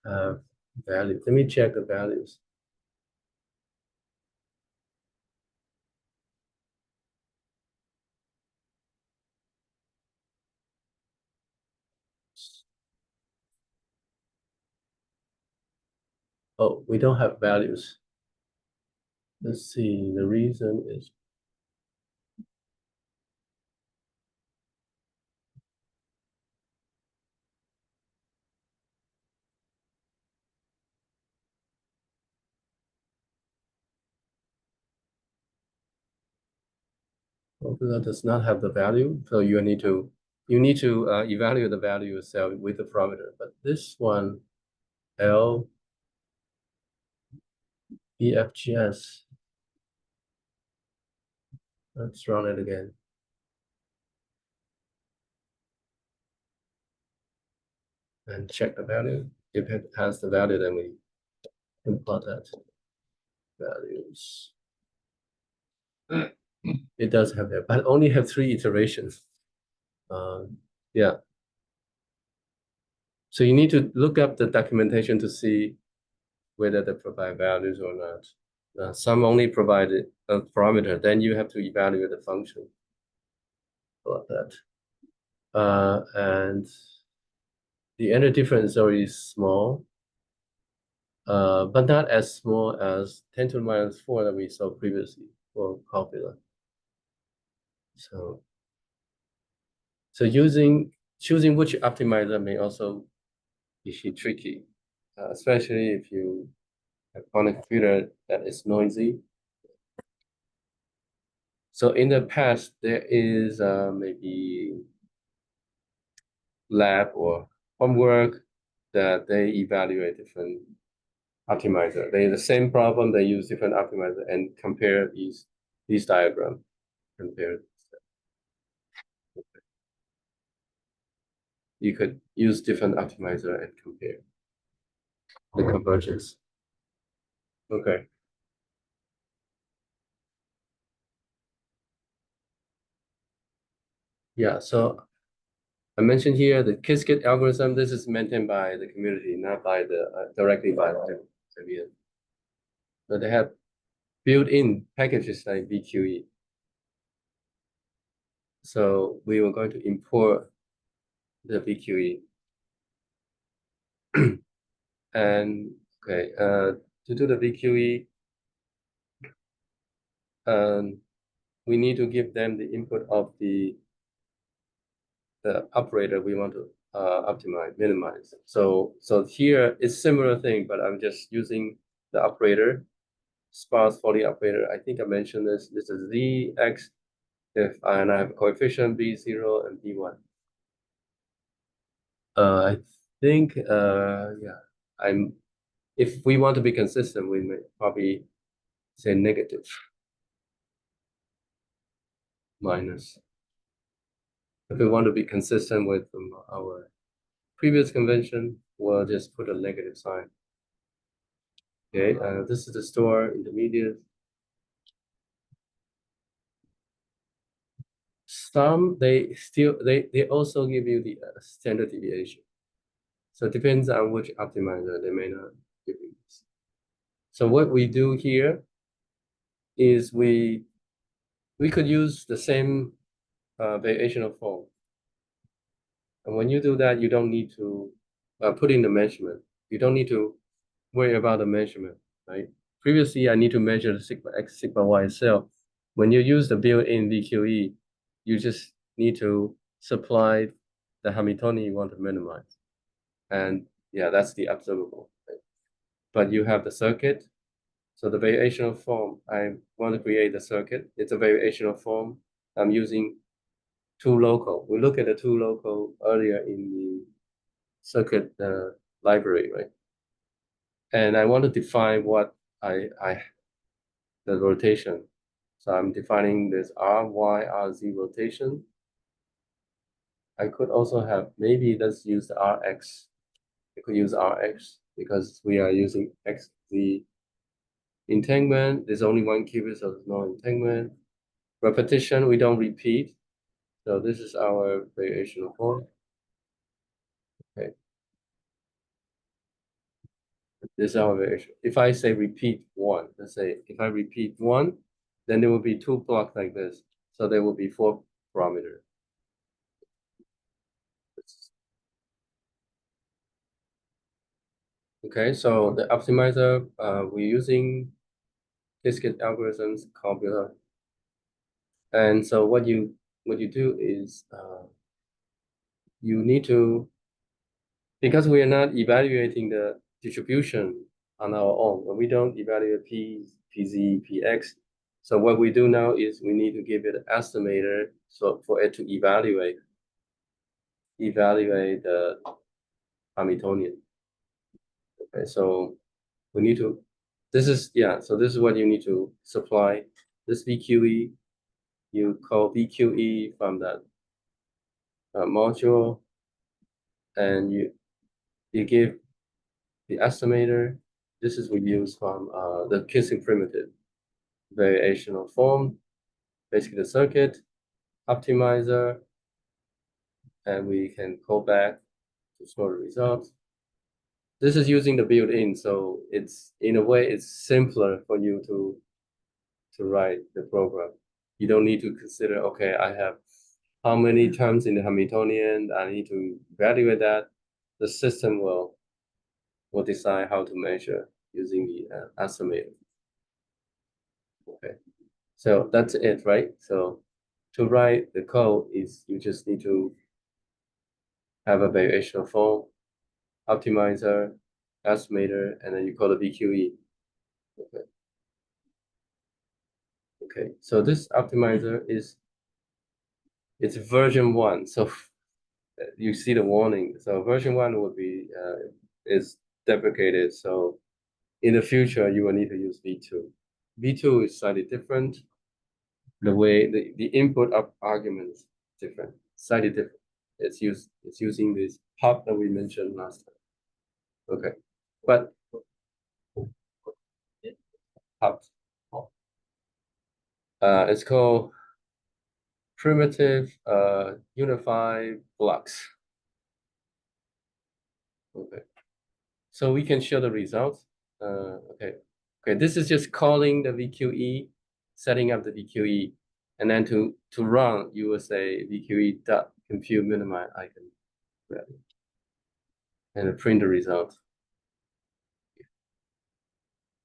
Speaker 1: have value? Let me check the values. Oh, we don't have values. Let's see. The reason is formula does not have the value, so you need to evaluate the value yourself with the parameter. But this one, L BFGS. Let's run it again. And check the value. If it has the value, then we can plot that values. It does have that, but only have 3 iterations. Yeah. So you need to look up the documentation to see whether they provide values or not. Some only provide a parameter, then you have to evaluate the function about that. And the energy difference is already small, but not as small as 10 to the minus 4 that we saw previously for popular. So choosing which optimizer may also be tricky, especially if you have on a computer that is noisy. So in the past, there is maybe lab or homework that they evaluate different optimizer. They the same problem, they use different optimizer and compare these diagrams. Compare. You could use different optimizer and compare the convergence. Okay. Yeah, so I mentioned here the Qiskit algorithm. This is maintained by the community, not by the directly by IBM. But they have built-in packages like VQE. So we were going to import the VQE. And okay, to do the VQE, we need to give them the input of the operator we want to optimize, minimize. So here it's similar thing, but I'm just using the operator, sparse for the operator. I think I mentioned this. This is Z, X, and I have a coefficient B0 and B1. I think yeah, if we want to be consistent, we may probably say negative minus. If we want to be consistent with our previous convention, we'll just put a negative sign. Okay, this is the store intermediate. Some they also give you the standard deviation. So it depends on which optimizer, they may not give you this. So what we do here is we could use the same variational form. And when you do that, you don't need to put in the measurement. You don't need to worry about the measurement, right? Previously, I need to measure the sigma x, sigma y itself. When you use the built-in VQE, you just need to supply the Hamiltonian you want to minimize. And yeah, that's the observable. Right? But you have the circuit. So the variational form, I want to create the circuit. It's a variational form. I'm using two local. We look at the two local earlier in the circuit library, right? And I want to define what the rotation. So I'm defining this R, Y, R, Z rotation. I could also have, maybe let's use the Rx. I could use Rx because we are using X, Z entanglement. There's only one qubit, so there's no entanglement. Repetition, we don't repeat. So this is our variational form. Okay. This is our variation. If I say repeat one, let's say if I repeat one, then there will be two blocks like this. So there will be 4 parameters. Okay, so the optimizer, we're using Qiskit algorithms, computer. And so what you do is you need to, because we are not evaluating the distribution on our own, when we don't evaluate P, PZ, PX. So what we do now is we need to give it an estimator so for it to evaluate the Hamiltonian. Okay, so we need to, this is what you need to supply. This VQE, you call VQE from that module, and you give the estimator. This is we use from the Qiskit primitive variational form, basically the circuit optimizer, and we can call back to store the results. This is using the built-in, so it's in a way it's simpler for you to write the program. You don't need to consider, okay, I have how many terms in the Hamiltonian, I need to evaluate that. The system will decide how to measure using the estimator. Okay, so that's it, right? So to write the code is you just need to have a variational form, optimizer, estimator, and then you call it VQE. Okay. Okay, so this optimizer it's version 1. So you see the warning. So version 1 would be is deprecated. So in the future, you will need to use V2. V2 is slightly different. The way the input of arguments different, slightly different. It's using this pop that we mentioned last time. Okay, but pop. It's called primitive unified blocks. Okay, so we can show the results. Okay, this is just calling the VQE, setting up the VQE, and then to run, you will say VQE dot compute minimize eigen value, and print the result.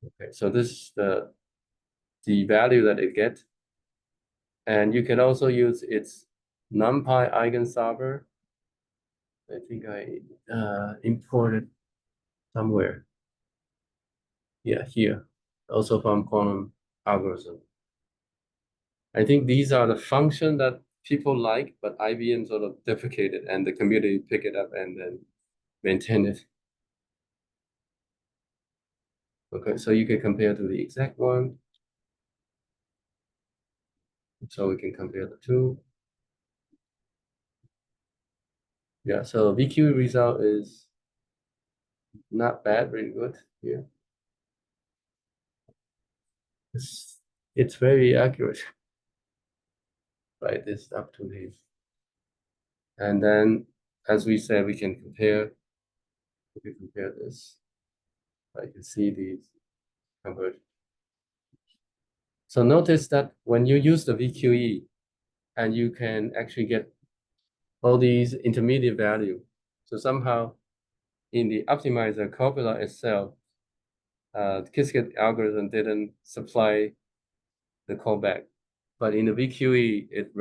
Speaker 1: Okay, so this is the value that it gets, and you can also use its NumPy Eigensolver. I think I imported somewhere. Yeah, here, also from quantum algorithm. I think these are the functions that people like, but IBM sort of deprecated, and the community pick it up and then maintain it. Okay, so you can compare to the exact one. So we can compare the two. Yeah, so VQ result is not bad, really good here. It's very accurate. Right, this up to this. And then, as we said, we can compare. We can compare this. I can see these conversion. So notice that when you use the VQE, and you can actually get all these intermediate value. So somehow, in the optimizer copula itself, the Qiskit algorithm didn't supply the callback, but in the VQE, it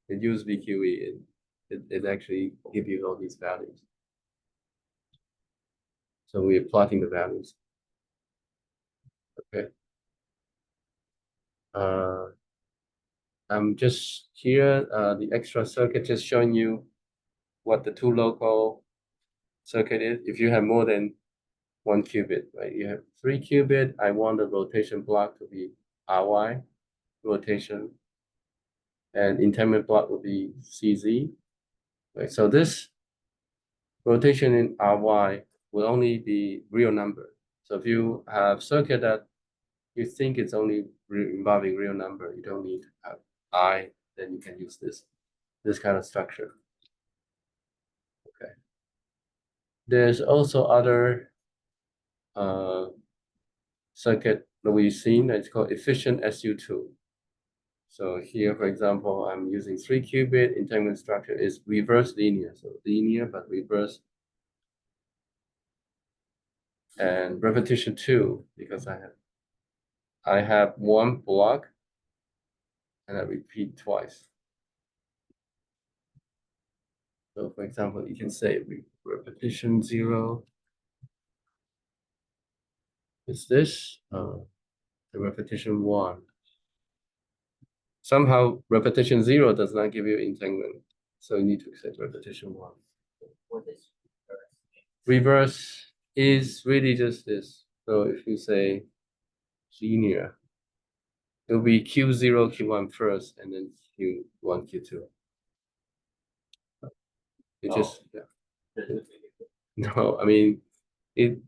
Speaker 1: used VQE. It actually give you all these values. So we're plotting the values. Okay. I'm just here, the extra circuit, just showing you what the two local circuit is. If you have more than 1 qubit, right? You have 3 qubit. I want the rotation block to be RY rotation, and entanglement block will be CZ. Right? So this rotation in RY will only be real number. So if you have circuit that you think it's only involving real number, you don't need to have I, then you can use this kind of structure. Okay. There's also other circuit that we've seen that's called efficient SU2. So here, for example, I'm using 3 qubit entanglement structure is reverse linear, so linear but reverse, and repetition 2 because I have one block and I repeat twice. So for example, you can say repetition 0 is this, the repetition 1. Somehow repetition 0 does not give you entanglement, so you need to set repetition 1.
Speaker 4: What is
Speaker 1: Reverse is really just this. So if you say linear, it'll be Q0, Q1 first, and then Q1, Q2. It just, yeah. No, I mean, it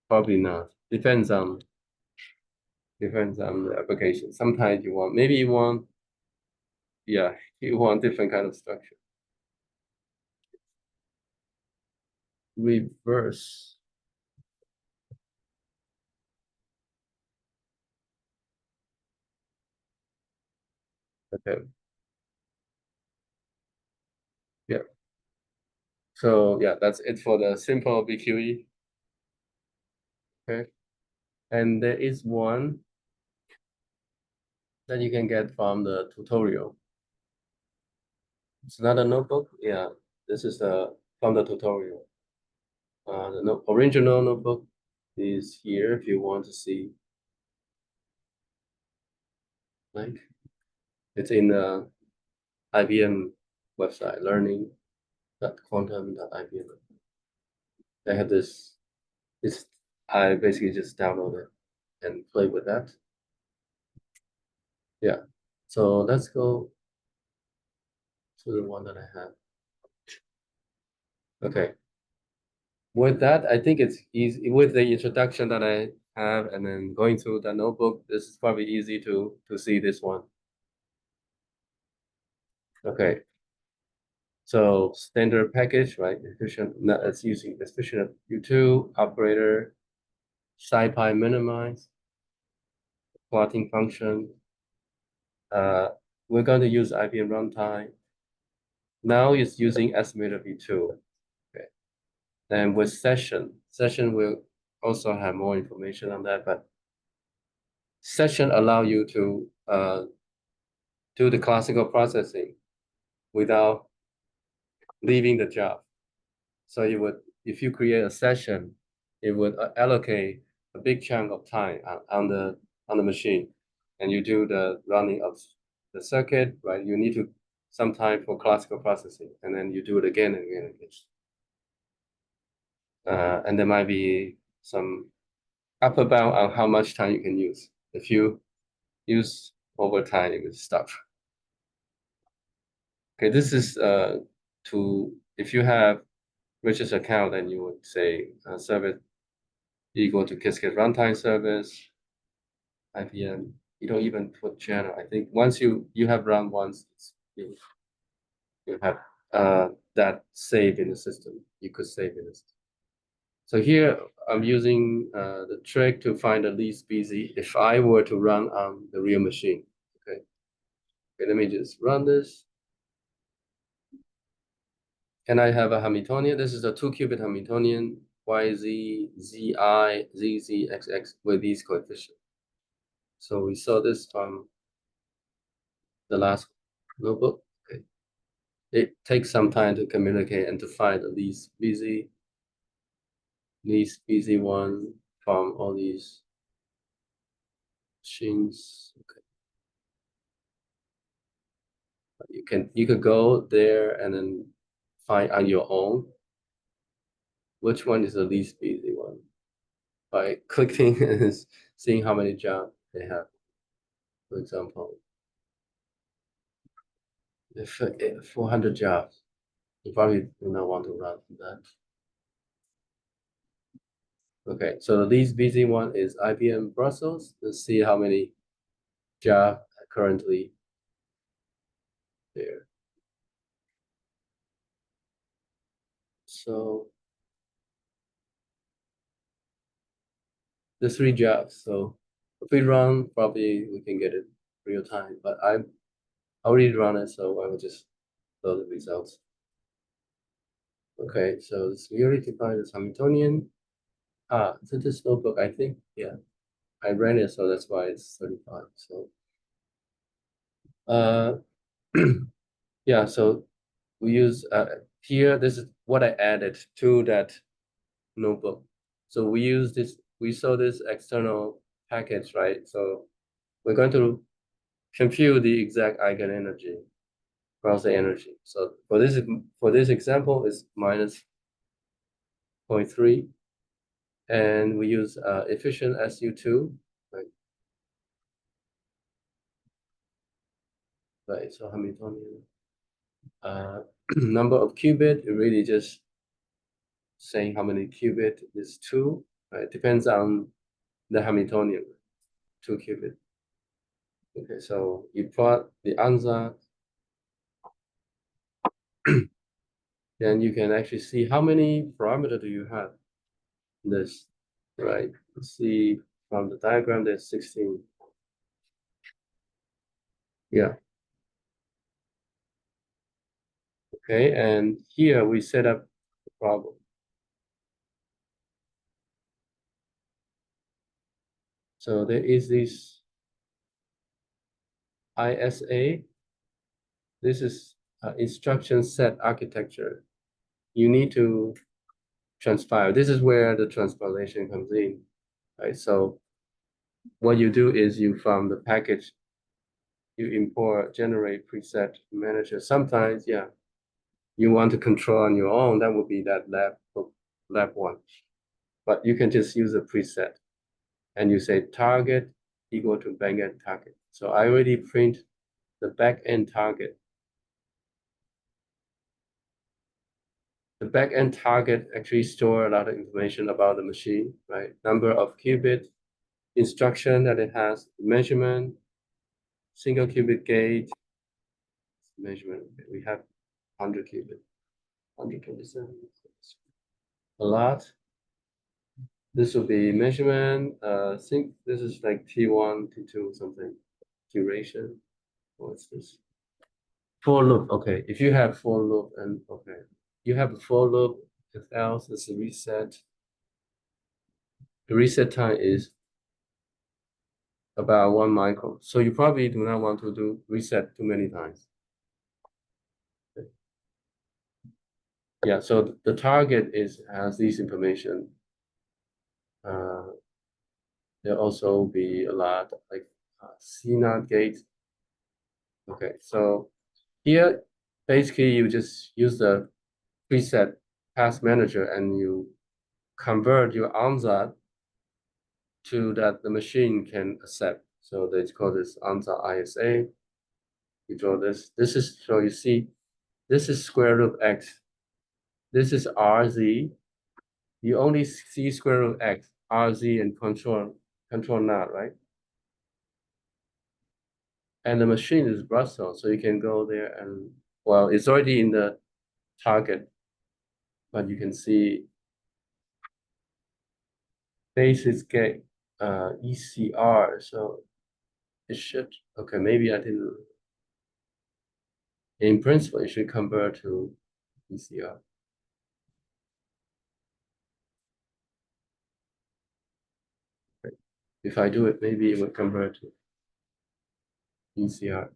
Speaker 1: probably not. Depends on the application. Sometimes you want, maybe you want, yeah, you want different kind of structure. reverse. Okay. Yeah. So yeah, that's it for the simple VQE. Okay. And there is one that you can get from the tutorial. It's not a notebook. Yeah, this is from the tutorial. The original notebook is here if you want to see. Like, it's in the IBM website, learning.quantum.ibm. They have this. I basically just download it and play with that. Yeah. So let's go to the one that I have. Okay. With that, I think it's easy with the introduction that I have, and then going through the notebook. This is probably easy to see this one. Okay. So standard package, right? Efficient. It's using efficient U2 operator, SciPy minimize, plotting function. We're going to use IBM runtime. Now it's using estimator V2. Okay. Then with session will also have more information on that, but session allow you to do the classical processing without leaving the job. So you would, if you create a session, it would allocate a big chunk of time on the machine, and you do the running of the circuit, right? You need to some time for classical processing, and then you do it again and again and again. And there might be some upper bound on how much time you can use. If you use over time, it will stop. Okay, this is if you have Richard's account, then you would say service equal to Qiskit runtime service, IBM. You don't even put channel. I think once you have run once, you have that saved in the system. You could save in the system. So here I'm using the trick to find the least busy if I were to run on the real machine. Okay, let me just run this. And I have a Hamiltonian. This is a 2-qubit Hamiltonian, YZ, ZI, ZZ, XX with these coefficients. So we saw this from the last notebook. Okay. It takes some time to communicate and to find the least busy one from all these machines. Okay. You could go there and then find on your own which one is the least busy one by clicking and seeing how many jobs they have. For example, if 400 jobs, you probably do not want to run that. Okay, so the least busy one is IBM Brussels. Let's see how many jobs currently there. So the 3 jobs. So if we run, probably we can get it real time. But I already run it, so I will just load the results. Okay, so we already defined this Hamiltonian. So this notebook, I think, yeah, I ran it, so that's why it's 35. So, yeah, so we use here. This is what I added to that notebook. So we use this. We saw this external package, right? So we're going to compute the exact eigenenergy, Gaussian energy. So for this example, it's minus 0.3. And we use efficient SU2, right? Right, so Hamiltonian. Number of qubit, it really just saying how many qubit is 2, right? Depends on the Hamiltonian, 2 qubit. Okay, so you plot the answer. then you can actually see how many parameters do you have in this, right? Let's see from the diagram, there's 16. Yeah. Okay, and here we set up the problem. So there is this ISA. This is instruction set architecture. You need to transpile. This is where the transpilation comes in, right? So what you do is you from the package, you import, generate preset manager. Sometimes, yeah, you want to control on your own, that would be that lab one. But you can just use a preset and you say target equal to backend target. So I already print the backend target. The backend target actually store a lot of information about the machine, right? Number of qubit, instruction that it has, measurement, single qubit gate, measurement. We have 100 qubit, 127. A lot. This will be measurement. I think this is like T1, T2, something. Duration. What's this? For loop. Okay. If you have for loop and okay, you have a for loop. If else, it's a reset. The reset time is about 1 micron. So you probably do not want to do reset too many times. Okay. Yeah. So the target has this information. There'll also be a lot like CNOT gate. Okay, so here basically you just use the preset task manager and you convert your answer to that the machine can accept. So they call this answer ISA. You draw this. This is so you see, this is square root of x. This is RZ. You only see square root of x, RZ, and control not, right? And the machine is Brussels, so you can go there and, well, it's already in the target, but you can see basis gate ECR, so it should, okay, maybe I didn't, in principle, it should convert to ECR. Okay. If I do it, maybe it will convert to ECR.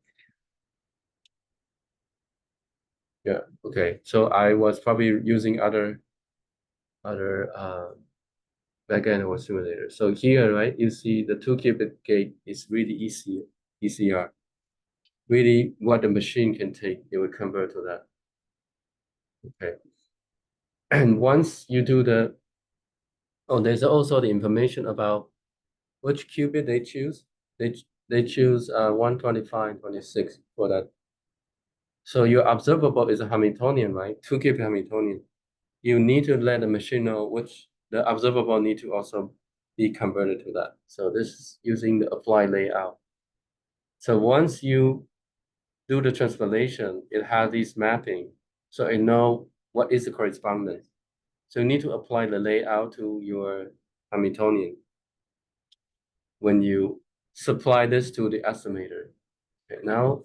Speaker 1: Yeah, okay, so I was probably using other backend or simulator. So here, right, you see the 2 qubit gate is really ECR. Really what the machine can take, it will convert to that. Okay. And once you do the, oh, there's also the information about which qubit they choose. They choose 125, 26 for that. So your observable is a Hamiltonian, right? 2 qubit Hamiltonian. You need to let the machine know which the observable need to also be converted to that. So this is using the apply layout. So once you do the translation, it has this mapping. So it know what is the correspondence. So you need to apply the layout to your Hamiltonian when you supply this to the estimator. Okay, now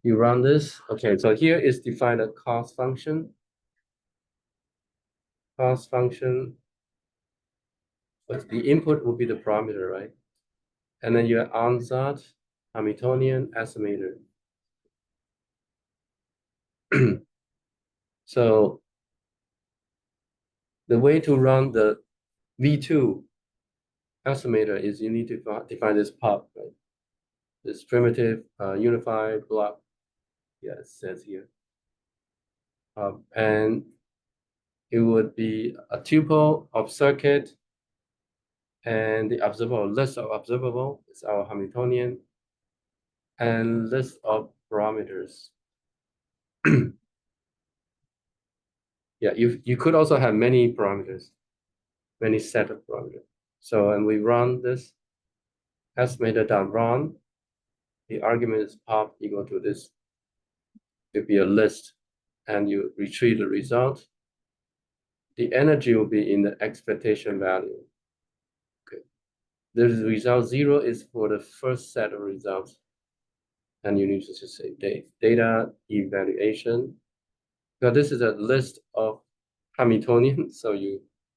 Speaker 1: you run this. Okay, so here is defined a cost function. Cost function, but the input will be the parameter, right? And then your answer, Hamiltonian estimator. So the way to run the V2 estimator is you need to define this pub, right? This primitive unified block. Yeah, it says here. And it would be a tuple of circuit and the observable list of observable is our Hamiltonian and list of parameters. Yeah, you could also have many parameters, many set of parameters. So when we run this estimator.run, the argument is pop equal to this. It'd be a list and you retrieve the result, the energy will be in the expectation value. Okay. The result 0 is for the first set of results. And you need to just say data evaluation. Now this is a list of Hamiltonian, so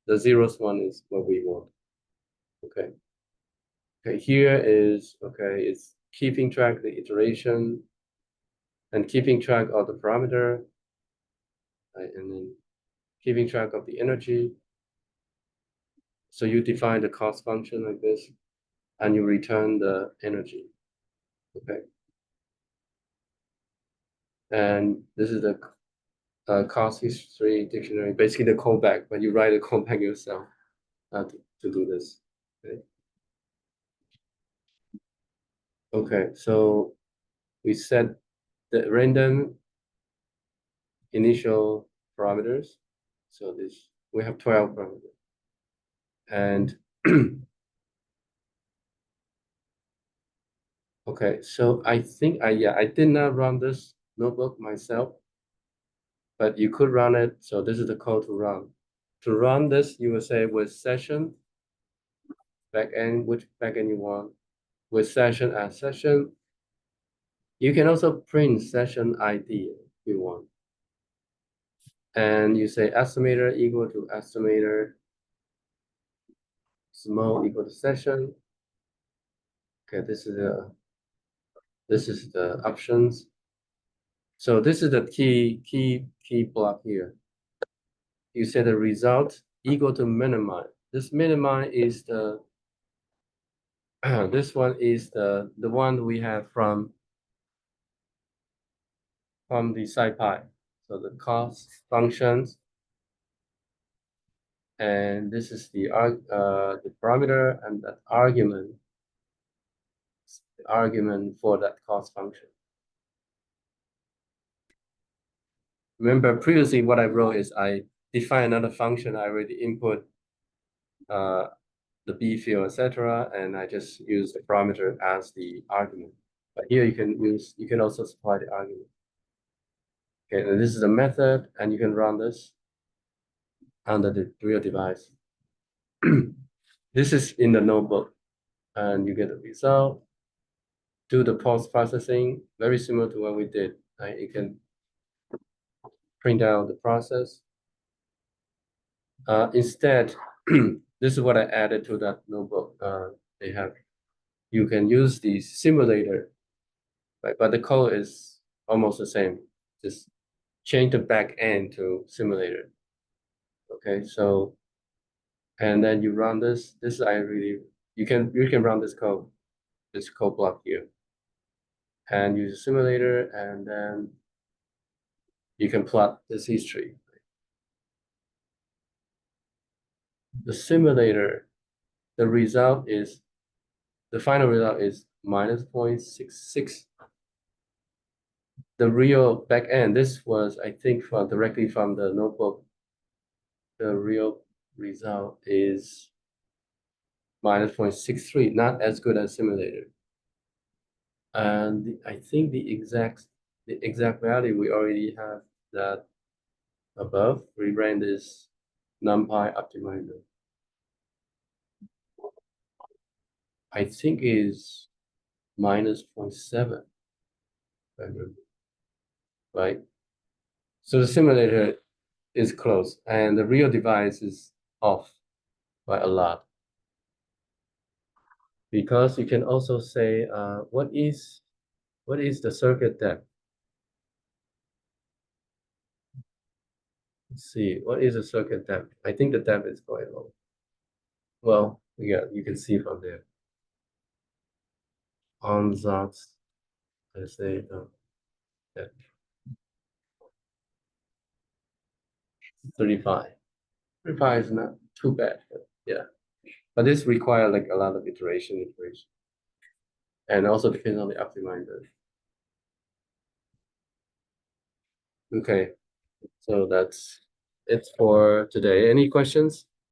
Speaker 1: the 0th one is what we want. Okay. Okay, here is it's keeping track of the iteration and keeping track of the parameter, right, and then keeping track of the energy. So you define the cost function like this, and you return the energy. Okay. And this is the cost history dictionary, basically the callback, but you write a callback yourself to do this. Okay. Okay, so we set the random initial parameters. So this we have 12 parameters. And okay, so I think I did not run this notebook myself, but you could run it. So this is the code to run. To run this, you will say with session backend, which backend you want, with session as session. You can also print session ID if you want. And you say estimator equal to estimator, small equal to session. Okay, this is the options. So this is the key block here. You say the result equal to minimize. This minimize is the this one is the one we have from the SciPy. So the cost functions, and this is the parameter and that argument. The argument for that cost function. Remember previously what I wrote is I define another function. I already input the B field, etc., and I just use the parameter as the argument. But here you can also supply the argument. Okay, and this is a method, and you can run this under the real device. This is in the notebook, and you get the result. Do the post processing, very similar to what we did. Right? You can print out the process. Instead, this is what I added to that notebook. You can use the simulator, right? But the code is almost the same. Just change the back end to simulator. Okay, so and then you run this. You can run this code block here, and use a simulator, and then you can plot this history. The simulator, the final result is minus 0.66. The real back end, this was, I think, directly from the notebook. The real result is minus 0.63, not as good as simulator. And I think the exact value we already have that above. We ran this NumPy optimizer. I think is minus 0.7. Right? So the simulator is close, and the real device is off by a lot. Because you can also say, what is the circuit depth? Let's see, what is the circuit depth? I think the depth is quite low. Well, yeah, you can see from there. Ansatz, let's say, depth. 35. 35 is not too bad, but yeah. But this requires like a lot of iteration. And also depends on the optimizer. Okay, so that's it for today. Any questions?